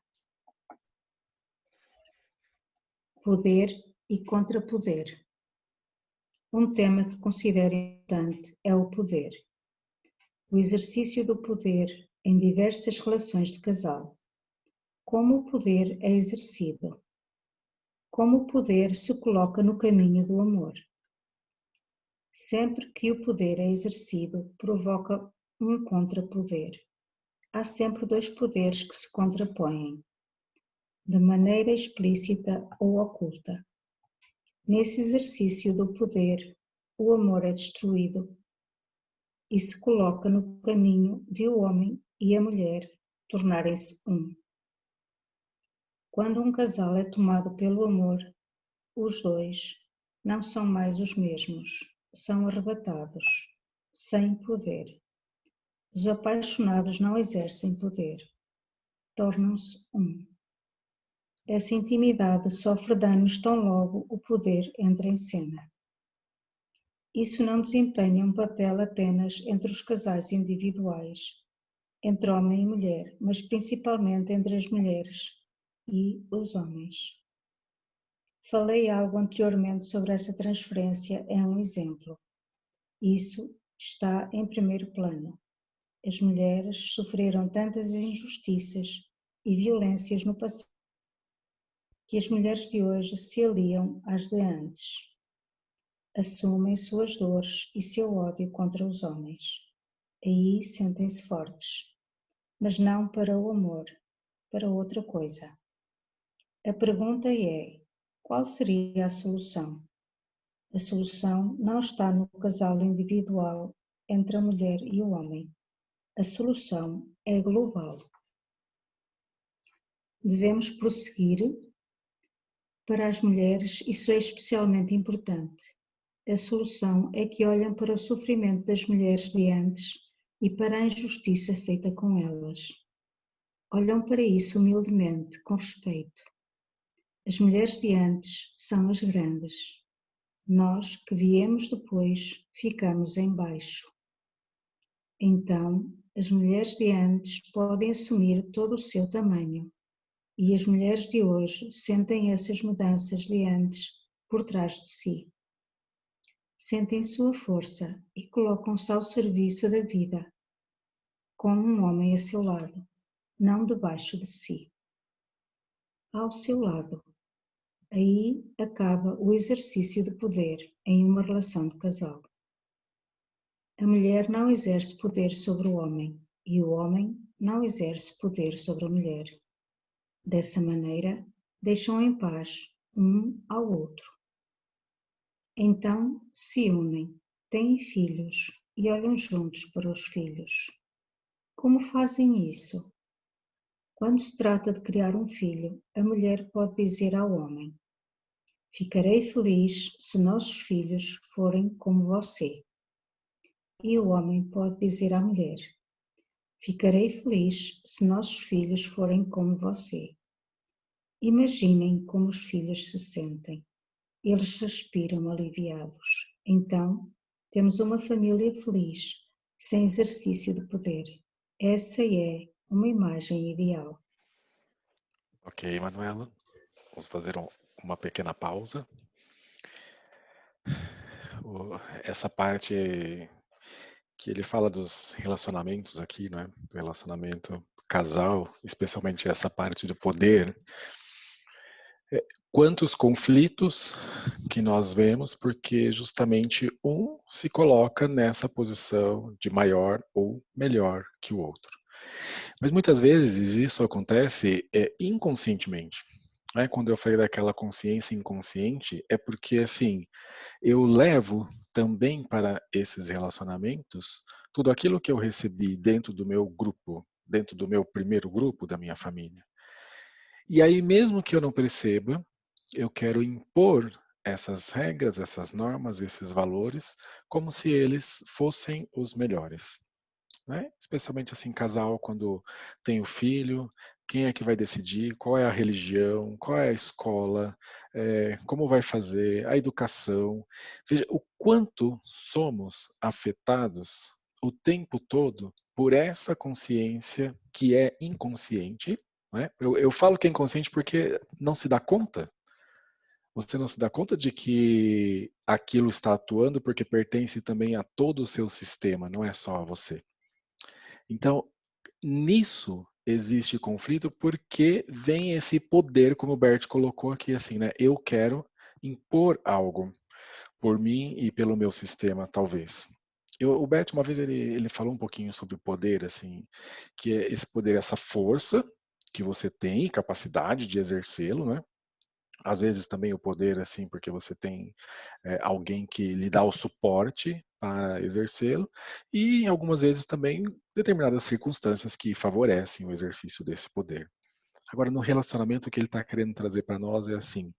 Poder e contrapoder. Um tema que considero importante é o poder. O exercício do poder em diversas relações de casal. Como o poder é exercido. Como o poder se coloca no caminho do amor. Sempre que o poder é exercido, provoca um contrapoder. Há sempre 2 poderes que se contrapõem, de maneira explícita ou oculta. Nesse exercício do poder, o amor é destruído e se coloca no caminho de o homem e a mulher tornarem-se um. Quando um casal é tomado pelo amor, os 2 não são mais os mesmos, são arrebatados, sem poder. Os apaixonados não exercem poder, tornam-se um. Essa intimidade sofre danos tão logo o poder entra em cena. Isso não desempenha um papel apenas entre os casais individuais, entre homem e mulher, mas principalmente entre as mulheres e os homens. Falei algo anteriormente sobre essa transferência, é um exemplo. Isso está em primeiro plano. As mulheres sofreram tantas injustiças e violências no passado que as mulheres de hoje se aliam às de antes. Assumem suas dores e seu ódio contra os homens. Aí sentem-se fortes, mas não para o amor, para outra coisa. A pergunta é: qual seria a solução? A solução não está no casal individual entre a mulher e o homem. A solução é global. Devemos prosseguir. Para as mulheres, isso é especialmente importante. A solução é que olham para o sofrimento das mulheres de antes e para a injustiça feita com elas. Olham para isso humildemente, com respeito. As mulheres de antes são as grandes. Nós, que viemos depois, ficamos em baixo. Então, as mulheres de antes podem assumir todo o seu tamanho. E as mulheres de hoje sentem essas mudanças de antes por trás de si. Sentem sua força e colocam-se ao serviço da vida, com um homem a seu lado, não debaixo de si. Ao seu lado. Aí acaba o exercício de poder em uma relação de casal. A mulher não exerce poder sobre o homem e o homem não exerce poder sobre a mulher. Dessa maneira, deixam em paz um ao outro. Então se unem, têm filhos e olham juntos para os filhos. Como fazem isso? Quando se trata de criar um filho, a mulher pode dizer ao homem: ficarei feliz se nossos filhos forem como você. E o homem pode dizer à mulher: ficarei feliz se nossos filhos forem como você. Imaginem como os filhos se sentem. Eles respiram aliviados. Então, temos uma família feliz, sem exercício de poder. Essa é uma imagem ideal. Ok, Manuela. Vamos fazer uma pequena pausa. Essa parte que ele fala dos relacionamentos aqui, não é? Do relacionamento casal, especialmente essa parte do poder. Quantos conflitos que nós vemos porque justamente um se coloca nessa posição de maior ou melhor que o outro. Mas muitas vezes isso acontece inconscientemente. Né? Quando eu falei daquela consciência inconsciente, é porque assim, eu levo também para esses relacionamentos tudo aquilo que eu recebi dentro do meu grupo, dentro do meu primeiro grupo da minha família. E aí mesmo que eu não perceba, eu quero impor essas regras, essas normas, esses valores, como se eles fossem os melhores, né? Especialmente assim, casal, quando tem o filho, quem é que vai decidir, qual é a religião, qual é a escola, como vai fazer, a educação. Veja o quanto somos afetados o tempo todo por essa consciência que é inconsciente, né? Eu falo que é inconsciente porque não se dá conta. Você não se dá conta de que aquilo está atuando porque pertence também a todo o seu sistema, não é só a você. Então, nisso existe conflito porque vem esse poder, como o Bert colocou aqui, assim, né? Eu quero impor algo por mim e pelo meu sistema, talvez. O Bert, uma vez, ele falou um pouquinho sobre o poder, assim, que é esse poder, essa força que você tem, capacidade de exercê-lo, né? Às vezes também o poder, assim, porque você tem alguém que lhe dá o suporte para exercê-lo, e em algumas vezes também determinadas circunstâncias que favorecem o exercício desse poder. Agora, no relacionamento, o que ele está querendo trazer para nós é assim,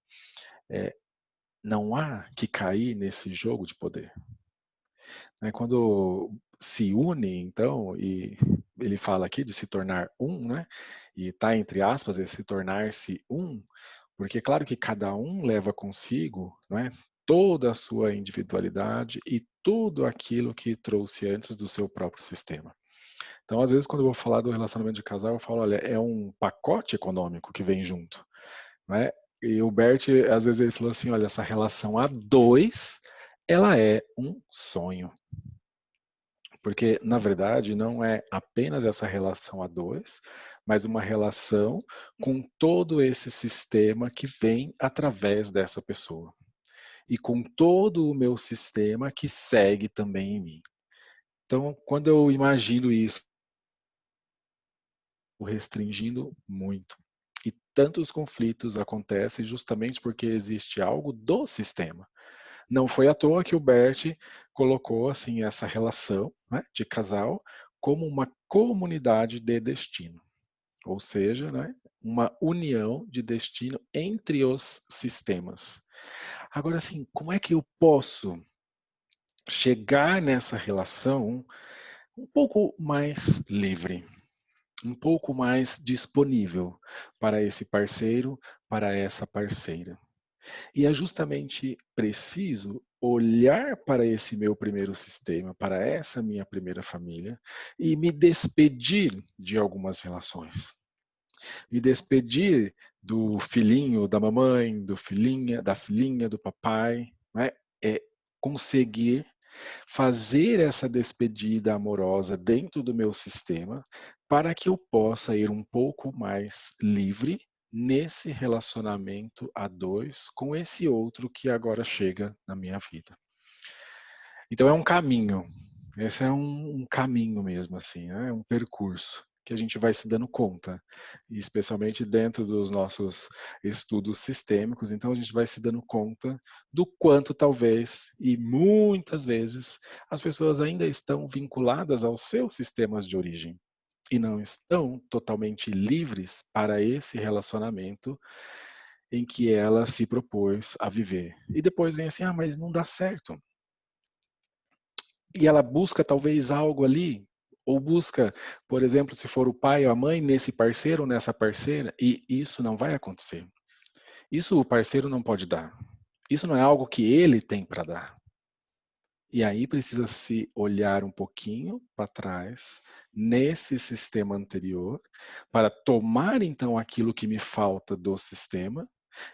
não há que cair nesse jogo de poder. Quando se une, então, e ele fala aqui de se tornar um, né? E está entre aspas, esse tornar-se um, porque é claro que cada um leva consigo, não é, toda a sua individualidade e tudo aquilo que trouxe antes do seu próprio sistema. Então, às vezes, quando eu vou falar do relacionamento de casal, eu falo, olha, é um pacote econômico que vem junto, não é? E o Bert, às vezes, ele falou assim, olha, essa relação a dois, ela é um sonho. Porque, na verdade, não é apenas essa relação a dois, mas uma relação com todo esse sistema que vem através dessa pessoa. E com todo o meu sistema que segue também em mim. Então, quando eu imagino isso, restringindo muito. E tantos conflitos acontecem justamente porque existe algo do sistema. Não foi à toa que o Bert colocou assim essa relação, né, de casal como uma comunidade de destino, ou seja, né, uma união de destino entre os sistemas. Agora, assim, como é que eu posso chegar nessa relação um pouco mais livre, um pouco mais disponível para esse parceiro, para essa parceira? E é justamente preciso olhar para esse meu primeiro sistema, para essa minha primeira família, e me despedir de algumas relações. Me despedir do filhinho da mamãe, da filhinha do papai, né? É conseguir fazer essa despedida amorosa dentro do meu sistema para que eu possa ir um pouco mais livre nesse relacionamento a dois com esse outro que agora chega na minha vida. Então é um caminho, esse é um caminho mesmo, assim, é um percurso que a gente vai se dando conta, e especialmente dentro dos nossos estudos sistêmicos, então a gente vai se dando conta do quanto talvez, e muitas vezes, as pessoas ainda estão vinculadas aos seus sistemas de origem e não estão totalmente livres para esse relacionamento em que ela se propôs a viver. E depois vem assim, mas não dá certo. E ela busca talvez algo ali, ou busca, por exemplo, se for o pai ou a mãe, nesse parceiro ou nessa parceira, e isso não vai acontecer. Isso o parceiro não pode dar. Isso não é algo que ele tem para dar. E aí precisa se olhar um pouquinho para trás, nesse sistema anterior, para tomar então aquilo que me falta do sistema,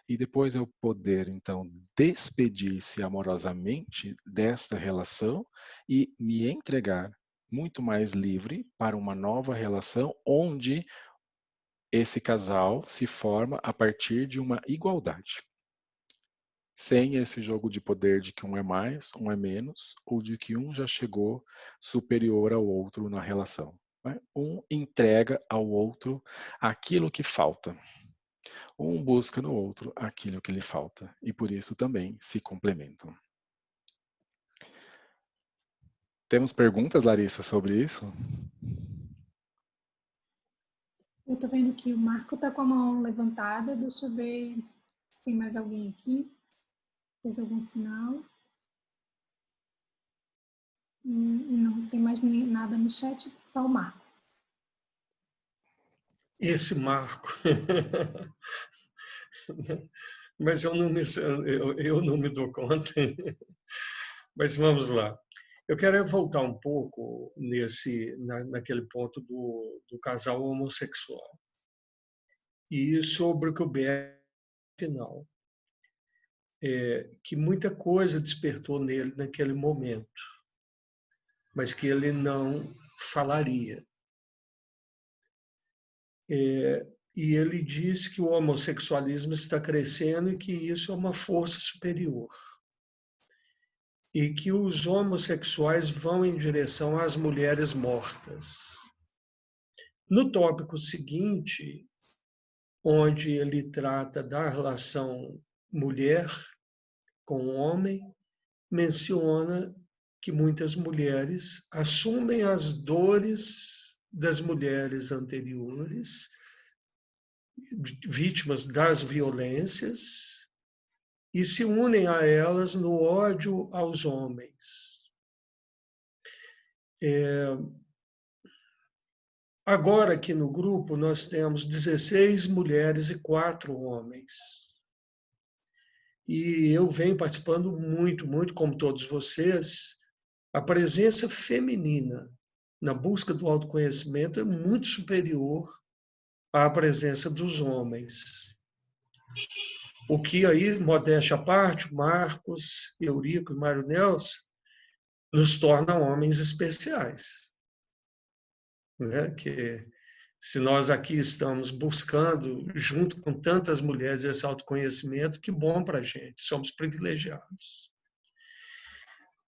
e depois eu poder, então, despedir-se amorosamente desta relação e me entregar muito mais livre para uma nova relação onde esse casal se forma a partir de uma igualdade. Sem esse jogo de poder de que um é mais, um é menos, ou de que um já chegou superior ao outro na relação. Um entrega ao outro aquilo que falta. Um busca no outro aquilo que lhe falta, e por isso também se complementam. Temos perguntas, Larissa, sobre isso? Eu tô vendo que o Marco tá com a mão levantada, deixa eu ver se tem mais alguém aqui. Fez algum sinal? Não tem mais nada no chat, só o Marco. Esse Marco. Mas eu não me dou conta. Mas vamos lá. Eu quero voltar um pouco naquele ponto do casal homossexual. E sobre o que o Bert final. Que muita coisa despertou nele naquele momento, mas que ele não falaria. E ele diz que o homossexualismo está crescendo e que isso é uma força superior. E que os homossexuais vão em direção às mulheres mortas. No tópico seguinte, onde ele trata da relação mulher com homem, menciona que muitas mulheres assumem as dores das mulheres anteriores, vítimas das violências, e se unem a elas no ódio aos homens. Agora, aqui no grupo, nós temos 16 mulheres e 4 homens. E eu venho participando muito, como todos vocês. A presença feminina na busca do autoconhecimento é muito superior à presença dos homens. O que aí, modéstia à parte, Marcos, Eurico e Mário Nelson, nos torna homens especiais. Né? Que se nós aqui estamos buscando, junto com tantas mulheres, esse autoconhecimento, que bom para a gente, somos privilegiados.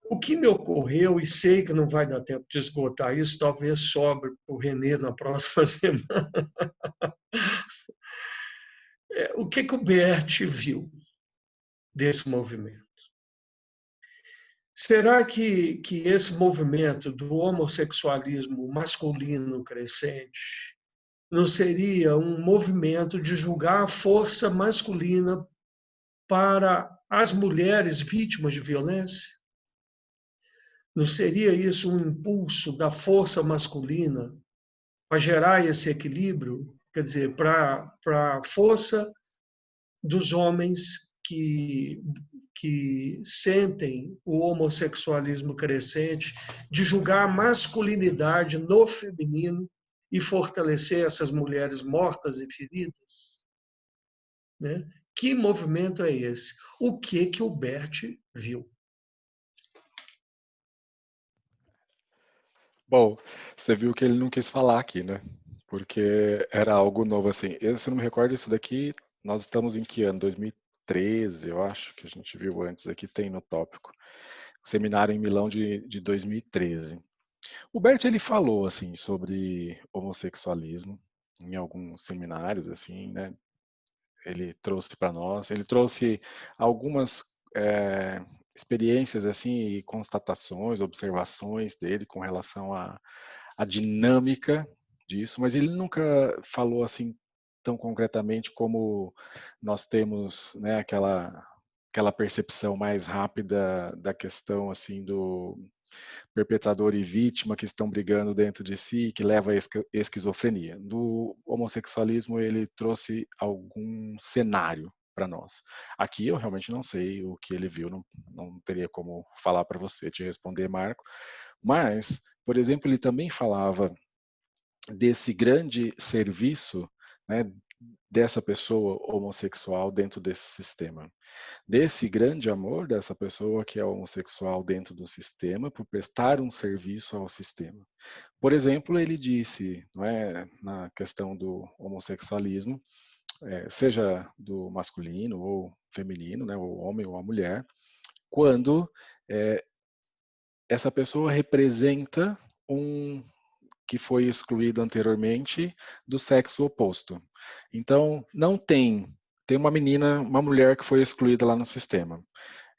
O que me ocorreu, e sei que não vai dar tempo de esgotar isso, talvez sobre o Renê na próxima semana. O que o Bert viu desse movimento? Será que esse movimento do homossexualismo masculino crescente não seria um movimento de julgar a força masculina para as mulheres vítimas de violência? Não seria isso um impulso da força masculina para gerar esse equilíbrio? Quer dizer, para a força dos homens que sentem o homossexualismo crescente, de julgar a masculinidade no feminino e fortalecer essas mulheres mortas e feridas? Né? Que movimento é esse? O que o Bert viu? Bom, você viu que ele não quis falar aqui, né? Porque era algo novo assim. Eu, se não me recordo, isso daqui, nós estamos em que ano? 2013, eu acho, que a gente viu antes aqui, tem no tópico. Seminário em Milão de 2013. O Bert, ele falou, assim, sobre homossexualismo em alguns seminários, assim, né? Ele trouxe para nós, ele trouxe algumas experiências, assim, e constatações, observações dele com relação à dinâmica disso, mas ele nunca falou, assim, tão concretamente como nós temos, né, aquela percepção mais rápida da questão, assim, do perpetrador e vítima que estão brigando dentro de si, que leva à esquizofrenia. Do homossexualismo, ele trouxe algum cenário para nós. Aqui eu realmente não sei o que ele viu, não teria como falar para você, te responder, Marco. Mas, por exemplo, ele também falava desse grande serviço, né, dessa pessoa homossexual dentro desse sistema. Desse grande amor dessa pessoa que é homossexual dentro do sistema, por prestar um serviço ao sistema. Por exemplo, ele disse, não é, na questão do homossexualismo, seja do masculino ou feminino, né, o homem ou a mulher, quando essa pessoa representa um que foi excluído anteriormente do sexo oposto. Então, não tem uma menina, uma mulher que foi excluída lá no sistema.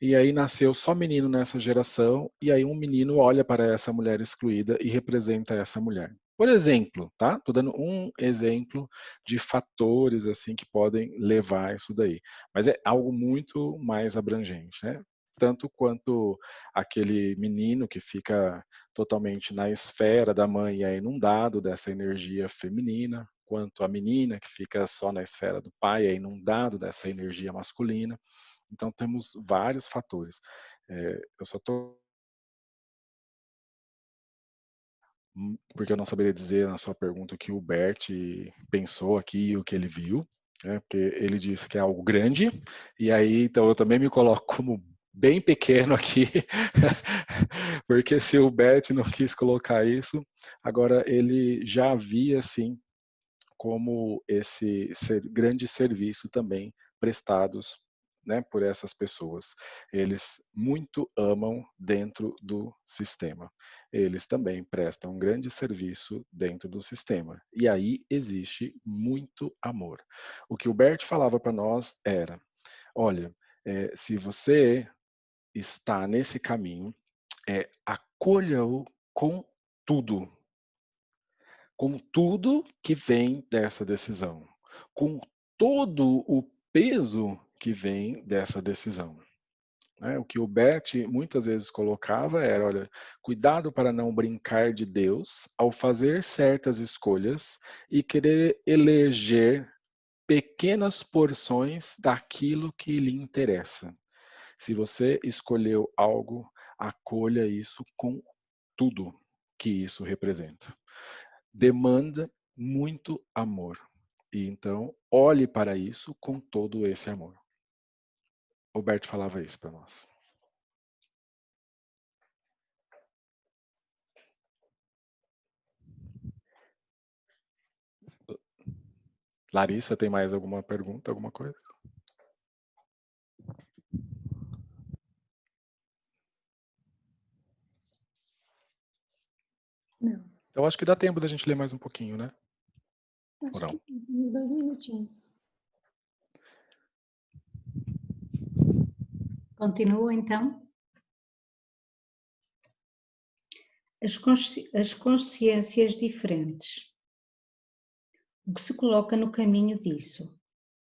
E aí nasceu só menino nessa geração, e aí um menino olha para essa mulher excluída e representa essa mulher. Por exemplo, tá? Estou dando um exemplo de fatores assim que podem levar a isso daí. Mas é algo muito mais abrangente, né? Tanto quanto aquele menino que fica totalmente na esfera da mãe e é inundado dessa energia feminina, quanto a menina que fica só na esfera do pai e é inundado dessa energia masculina. Então temos vários fatores. Eu só estou porque eu não saberia dizer na sua pergunta o que o Bert pensou aqui e o que ele viu, né? Porque ele disse que é algo grande, e aí então eu também me coloco como bem pequeno aqui, porque se o Bert não quis colocar isso, agora ele já via assim como esse grande serviço também prestados, né, por essas pessoas. Eles muito amam dentro do sistema. Eles também prestam um grande serviço dentro do sistema. E aí existe muito amor. O que o Bert falava para nós era: olha, se você está nesse caminho, acolha-o com tudo, com tudo que vem dessa decisão, com todo o peso que vem dessa decisão. Né? O que o Bert muitas vezes colocava era, olha, cuidado para não brincar de Deus ao fazer certas escolhas e querer eleger pequenas porções daquilo que lhe interessa. Se você escolheu algo, acolha isso com tudo que isso representa. Demanda muito amor. E então, olhe para isso com todo esse amor. O Bert falava isso para nós. Larissa, tem mais alguma pergunta, alguma coisa? Não. Então acho que dá tempo da gente ler mais um pouquinho, né? Acho que uns 2 minutinhos. Continua então. As consciências diferentes. O que se coloca no caminho disso?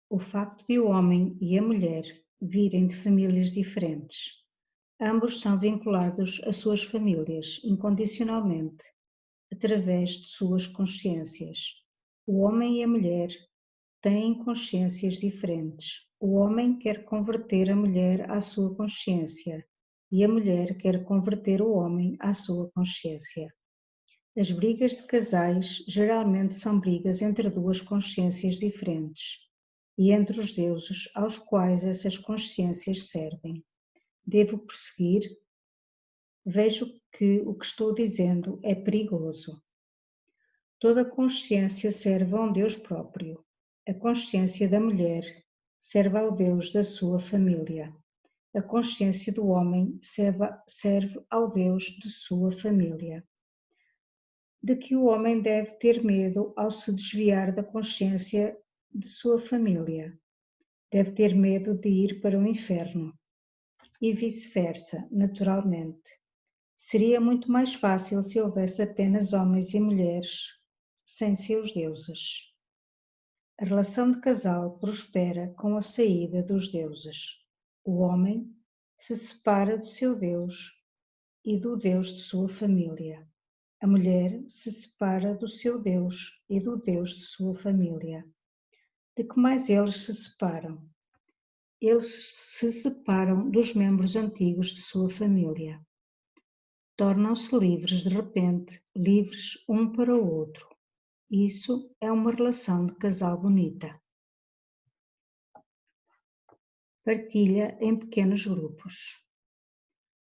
O facto de o homem e a mulher virem de famílias diferentes. Ambos são vinculados às suas famílias incondicionalmente, através de suas consciências. O homem e a mulher têm consciências diferentes. O homem quer converter a mulher à sua consciência e a mulher quer converter o homem à sua consciência. As brigas de casais geralmente são brigas entre duas consciências diferentes e entre os deuses aos quais essas consciências servem. Devo prosseguir? Vejo que o que estou dizendo é perigoso. Toda consciência serve a um Deus próprio. A consciência da mulher serve ao Deus da sua família. A consciência do homem serve ao Deus de sua família. De que o homem deve ter medo ao se desviar da consciência de sua família? Deve ter medo de ir para o inferno. E vice-versa, naturalmente. Seria muito mais fácil se houvesse apenas homens e mulheres sem seus deuses. A relação de casal prospera com a saída dos deuses. O homem se separa do seu Deus e do Deus de sua família. A mulher se separa do seu Deus e do Deus de sua família. De que mais eles se separam? Eles se separam dos membros antigos de sua família. Tornam-se livres de repente, livres um para o outro. Isso é uma relação de casal bonita. Partilha em pequenos grupos.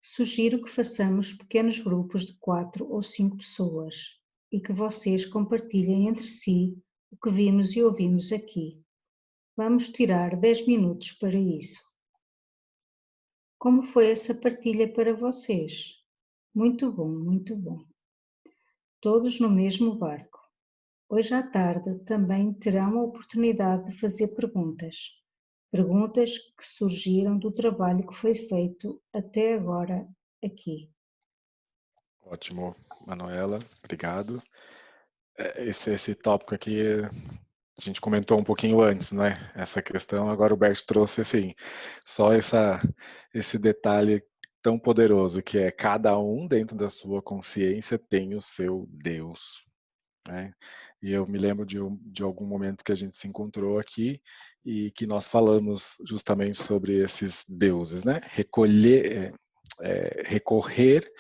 Sugiro que façamos pequenos grupos de 4 ou 5 pessoas e que vocês compartilhem entre si o que vimos e ouvimos aqui. Vamos tirar 10 minutos para isso. Como foi essa partilha para vocês? Muito bom, muito bom. Todos no mesmo barco. Hoje à tarde também terão a oportunidade de fazer perguntas. Perguntas que surgiram do trabalho que foi feito até agora aqui. Ótimo, Manuela, obrigado. esse tópico aqui a gente comentou um pouquinho antes, né? Essa questão, agora o Bert trouxe assim, só esse detalhe tão poderoso que é cada um dentro da sua consciência tem o seu Deus, né? E eu me lembro de algum momento que a gente se encontrou aqui e que nós falamos justamente sobre esses deuses, né? Recorrer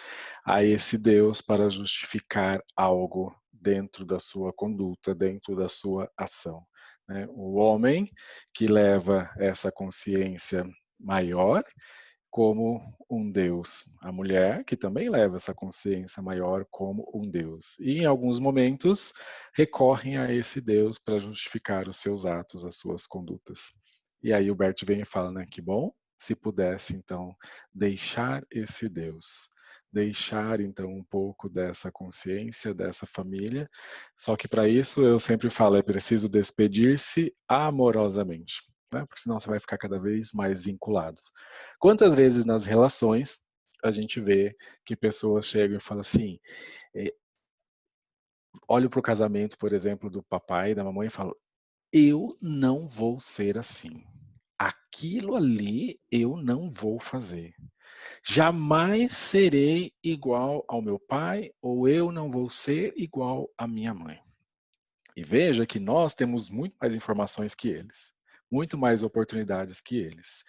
a esse Deus para justificar algo dentro da sua conduta, dentro da sua ação, né? O homem que leva essa consciência maior como um Deus, a mulher que também leva essa consciência maior como um Deus. E em alguns momentos recorrem a esse Deus para justificar os seus atos, as suas condutas. E aí o Bert vem e fala, né, que bom, se pudesse então deixar esse Deus, deixar então um pouco dessa consciência, dessa família. Só que para isso eu sempre falo, é preciso despedir-se amorosamente, né? Porque senão você vai ficar cada vez mais vinculado. Quantas vezes nas relações a gente vê que pessoas chegam e falam assim, olho para o casamento, por exemplo, do papai e da mamãe e falo, eu não vou ser assim. Aquilo ali eu não vou fazer. Jamais serei igual ao meu pai ou eu não vou ser igual à minha mãe. E veja que nós temos muito mais informações que eles, muito mais oportunidades que eles.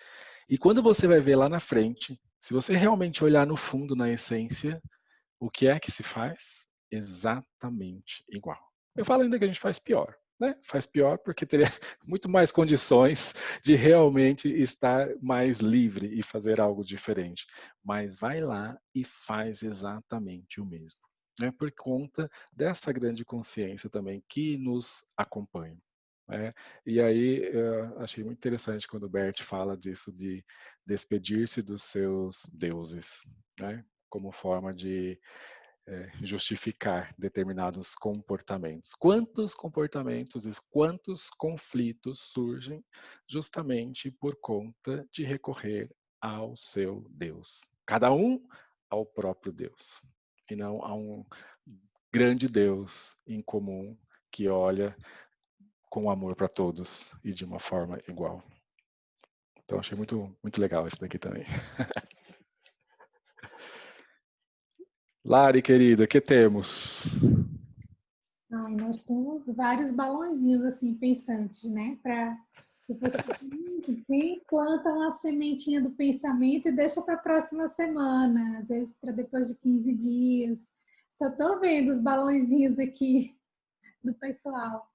E quando você vai ver lá na frente, se você realmente olhar no fundo, na essência, o que é que se faz? Exatamente igual. Eu falo ainda que a gente faz pior, né? Faz pior porque teria muito mais condições de realmente estar mais livre e fazer algo diferente. Mas vai lá e faz exatamente o mesmo, né? Por conta dessa grande consciência também que nos acompanha. É, e aí achei muito interessante quando o Bert fala disso de despedir-se dos seus deuses, né? Como forma de justificar determinados comportamentos. Quantos comportamentos e quantos conflitos surgem justamente por conta de recorrer ao seu Deus? Cada um ao próprio Deus, e não a um grande Deus em comum que olha com amor para todos e de uma forma igual. Então achei muito, muito legal isso daqui também. Lari, querida, que temos? Ai, nós temos vários balãozinhos assim pensantes, né? Para você vem, planta uma sementinha do pensamento e deixa para a próxima semana, às vezes para depois de 15 dias. Só estou vendo os balãozinhos aqui do pessoal.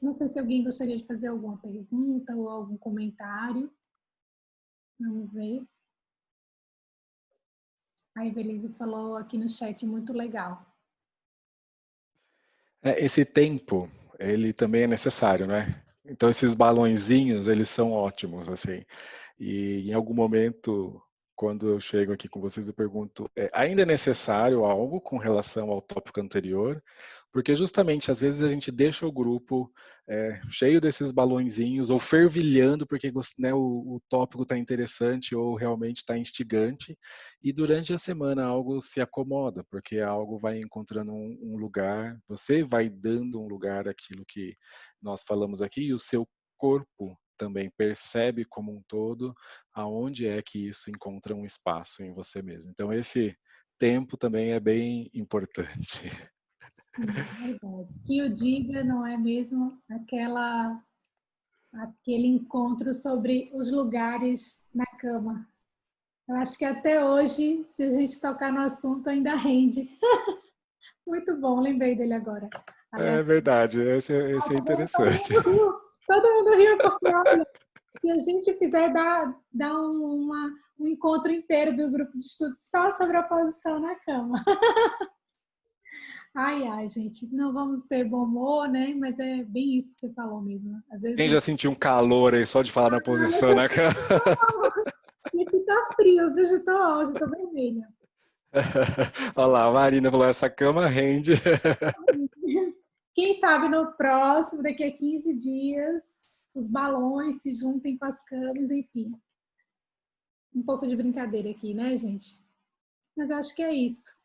Não sei se alguém gostaria de fazer alguma pergunta ou algum comentário. Vamos ver. A Evelise falou aqui no chat, muito legal. Esse tempo, ele também é necessário, né? Então esses balõezinhos, eles são ótimos, assim. E em algum momento, quando eu chego aqui com vocês, eu pergunto, ainda é necessário algo com relação ao tópico anterior? Porque justamente, às vezes a gente deixa o grupo cheio desses balõezinhos, ou fervilhando, porque né, o tópico está interessante, ou realmente está instigante, e durante a semana algo se acomoda, porque algo vai encontrando um lugar, você vai dando um lugar àquilo que nós falamos aqui, e o seu corpo também percebe como um todo aonde é que isso encontra um espaço em você mesmo. Então esse tempo também é bem importante. É verdade. Que o diga, não é mesmo aquele encontro sobre os lugares na cama. Eu acho que até hoje, se a gente tocar no assunto, ainda rende. Muito bom, lembrei dele agora. É verdade, esse é interessante. Todo mundo riu porque, olha, se a gente fizer dar um encontro inteiro do grupo de estudo só sobre a posição na cama. Ai, ai, gente, não vamos ter bom humor, né? Mas é bem isso que você falou mesmo. Às vezes... Quem já sentiu um calor aí só de falar na posição na cama? E aqui tá frio, viu? Já tô vermelha. Olha lá, a Marina falou, essa cama rende. Quem sabe no próximo, daqui a 15 dias, os balões se juntem com as camas, enfim. Um pouco de brincadeira aqui, né, gente? Mas acho que é isso.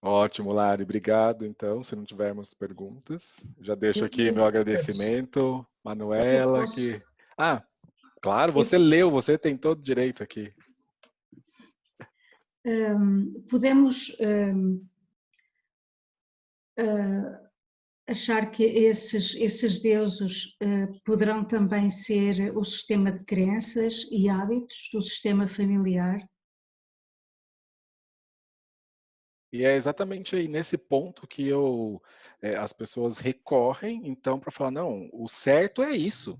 Ótimo, Lari, obrigado. Então, se não tivermos perguntas, já deixo aqui meu agradecimento. Eu Manuela, posso. que... Ah, claro, Eu, você leu, você tem todo direito aqui. podemos achar que esses deuses poderão também ser o sistema de crenças e hábitos do sistema familiar? E é exatamente aí nesse ponto que as pessoas recorrem, então, para falar, não, o certo é isso.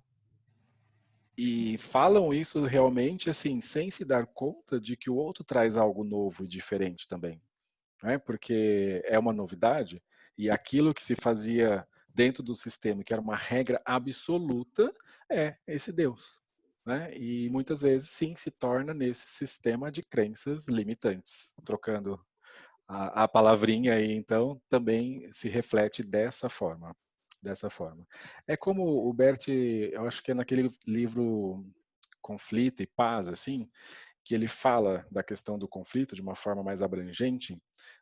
E falam isso realmente, assim, sem se dar conta de que o outro traz algo novo e diferente também, né? Porque é uma novidade e aquilo que se fazia dentro do sistema, que era uma regra absoluta, é esse Deus, né? E muitas vezes, sim, se torna nesse sistema de crenças limitantes, trocando a palavrinha aí, então, também se reflete dessa forma. Dessa forma. É como o Bert, eu acho que é naquele livro Conflito e Paz, assim, que ele fala da questão do conflito de uma forma mais abrangente,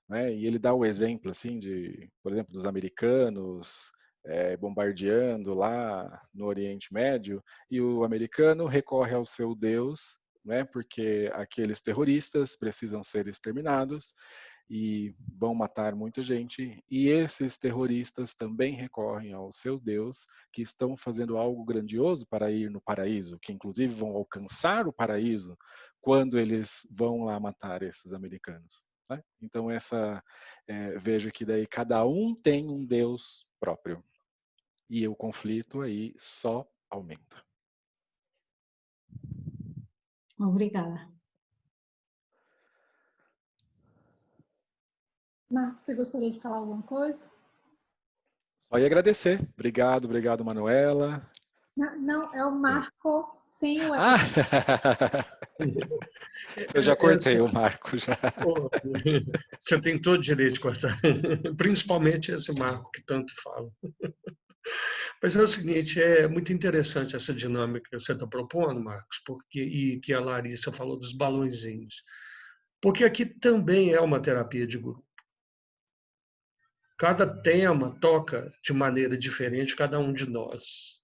né? E ele dá o exemplo, assim, de, por exemplo, dos americanos bombardeando lá no Oriente Médio, e o americano recorre ao seu Deus, né? Porque aqueles terroristas precisam ser exterminados, e vão matar muita gente, e esses terroristas também recorrem ao seu Deus, que estão fazendo algo grandioso para ir no paraíso, que inclusive vão alcançar o paraíso quando eles vão lá matar esses americanos. Né? Então vejo que daí cada um tem um Deus próprio, e o conflito aí só aumenta. Obrigada. Marcos, você gostaria de falar alguma coisa? Só ia agradecer. Obrigado, Manuela. Não, é o Marco sem o Ah! L. Eu já cortei o Marco já. Você tem todo direito de cortar, principalmente esse Marco que tanto fala. Mas é o seguinte, é muito interessante essa dinâmica que você está propondo, Marcos, e que a Larissa falou dos balõezinhos, porque aqui também é uma terapia de grupo. Cada tema toca de maneira diferente cada um de nós.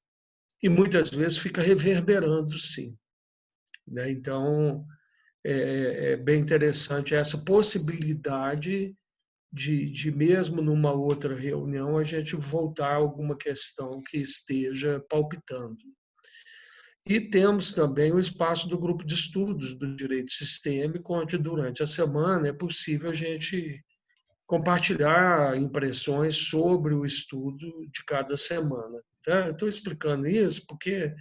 E muitas vezes fica reverberando, sim. Né? Então, é bem interessante essa possibilidade de mesmo numa outra reunião, a gente voltar a alguma questão que esteja palpitando. E temos também o espaço do grupo de estudos do direito sistêmico, onde durante a semana é possível a gente compartilhar impressões sobre o estudo de cada semana. Tá? Estou explicando isso porque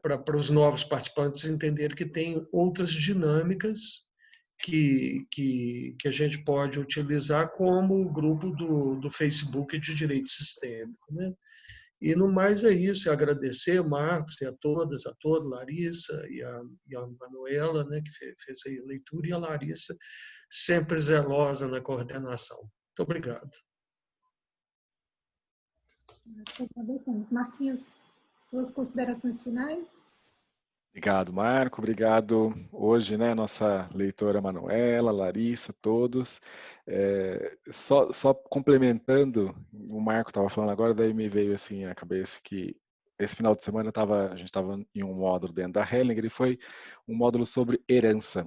para os novos participantes entenderem que tem outras dinâmicas que a gente pode utilizar, como o grupo do Facebook de Direito Sistêmico. Né? E no mais é isso, é agradecer, Marcos, e a todas, Larissa e a Manuela, né, que fez a leitura, e a Larissa, sempre zelosa na coordenação. Muito obrigado. Marquinhos, suas considerações finais? Obrigado, Marco. Obrigado hoje, né, nossa leitora Manuela, Larissa, todos. Só complementando, o Marco estava falando agora, daí me veio assim à cabeça que esse final de semana a gente estava em um módulo dentro da Hellinger, e foi um módulo sobre herança.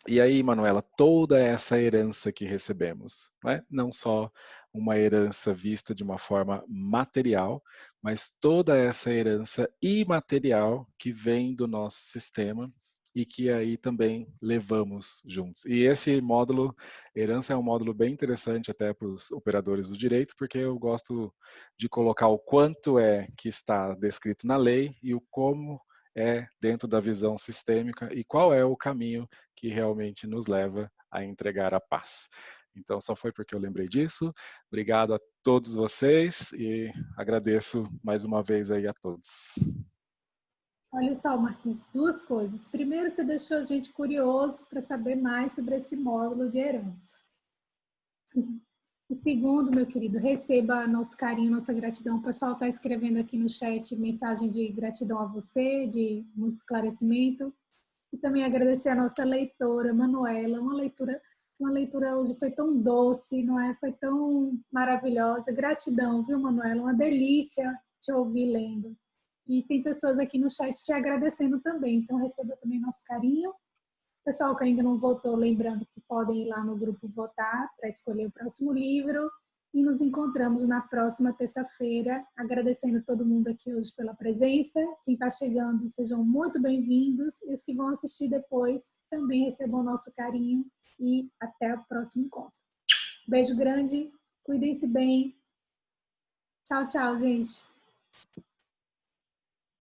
E aí, Manuela, toda essa herança que recebemos, né? Não só uma herança vista de uma forma material, mas toda essa herança imaterial que vem do nosso sistema e que aí também levamos juntos. E esse módulo, herança, é um módulo bem interessante até para os operadores do direito, porque eu gosto de colocar o quanto é que está descrito na lei e o como é dentro da visão sistêmica e qual é o caminho que realmente nos leva a entregar a paz. Então, só foi porque eu lembrei disso. Obrigado a todos vocês e agradeço mais uma vez aí a todos. Olha só, Marquinhos, duas coisas. Primeiro, você deixou a gente curioso para saber mais sobre esse módulo de herança. E segundo, meu querido, receba nosso carinho, nossa gratidão. O pessoal está escrevendo aqui no chat mensagem de gratidão a você, de muito esclarecimento. E também agradecer a nossa leitora, Manuela, uma leitura Uma leitura hoje foi tão doce, não é? Foi tão maravilhosa. Gratidão, viu, Manuela? Uma delícia te ouvir lendo. E tem pessoas aqui no chat te agradecendo também, então receba também nosso carinho. Pessoal que ainda não votou, lembrando que podem ir lá no grupo votar para escolher o próximo livro. E nos encontramos na próxima terça-feira, agradecendo todo mundo aqui hoje pela presença. Quem está chegando, sejam muito bem-vindos. E os que vão assistir depois, também recebam o nosso carinho. E até o próximo encontro. Beijo grande, cuidem-se bem. Tchau, tchau, gente.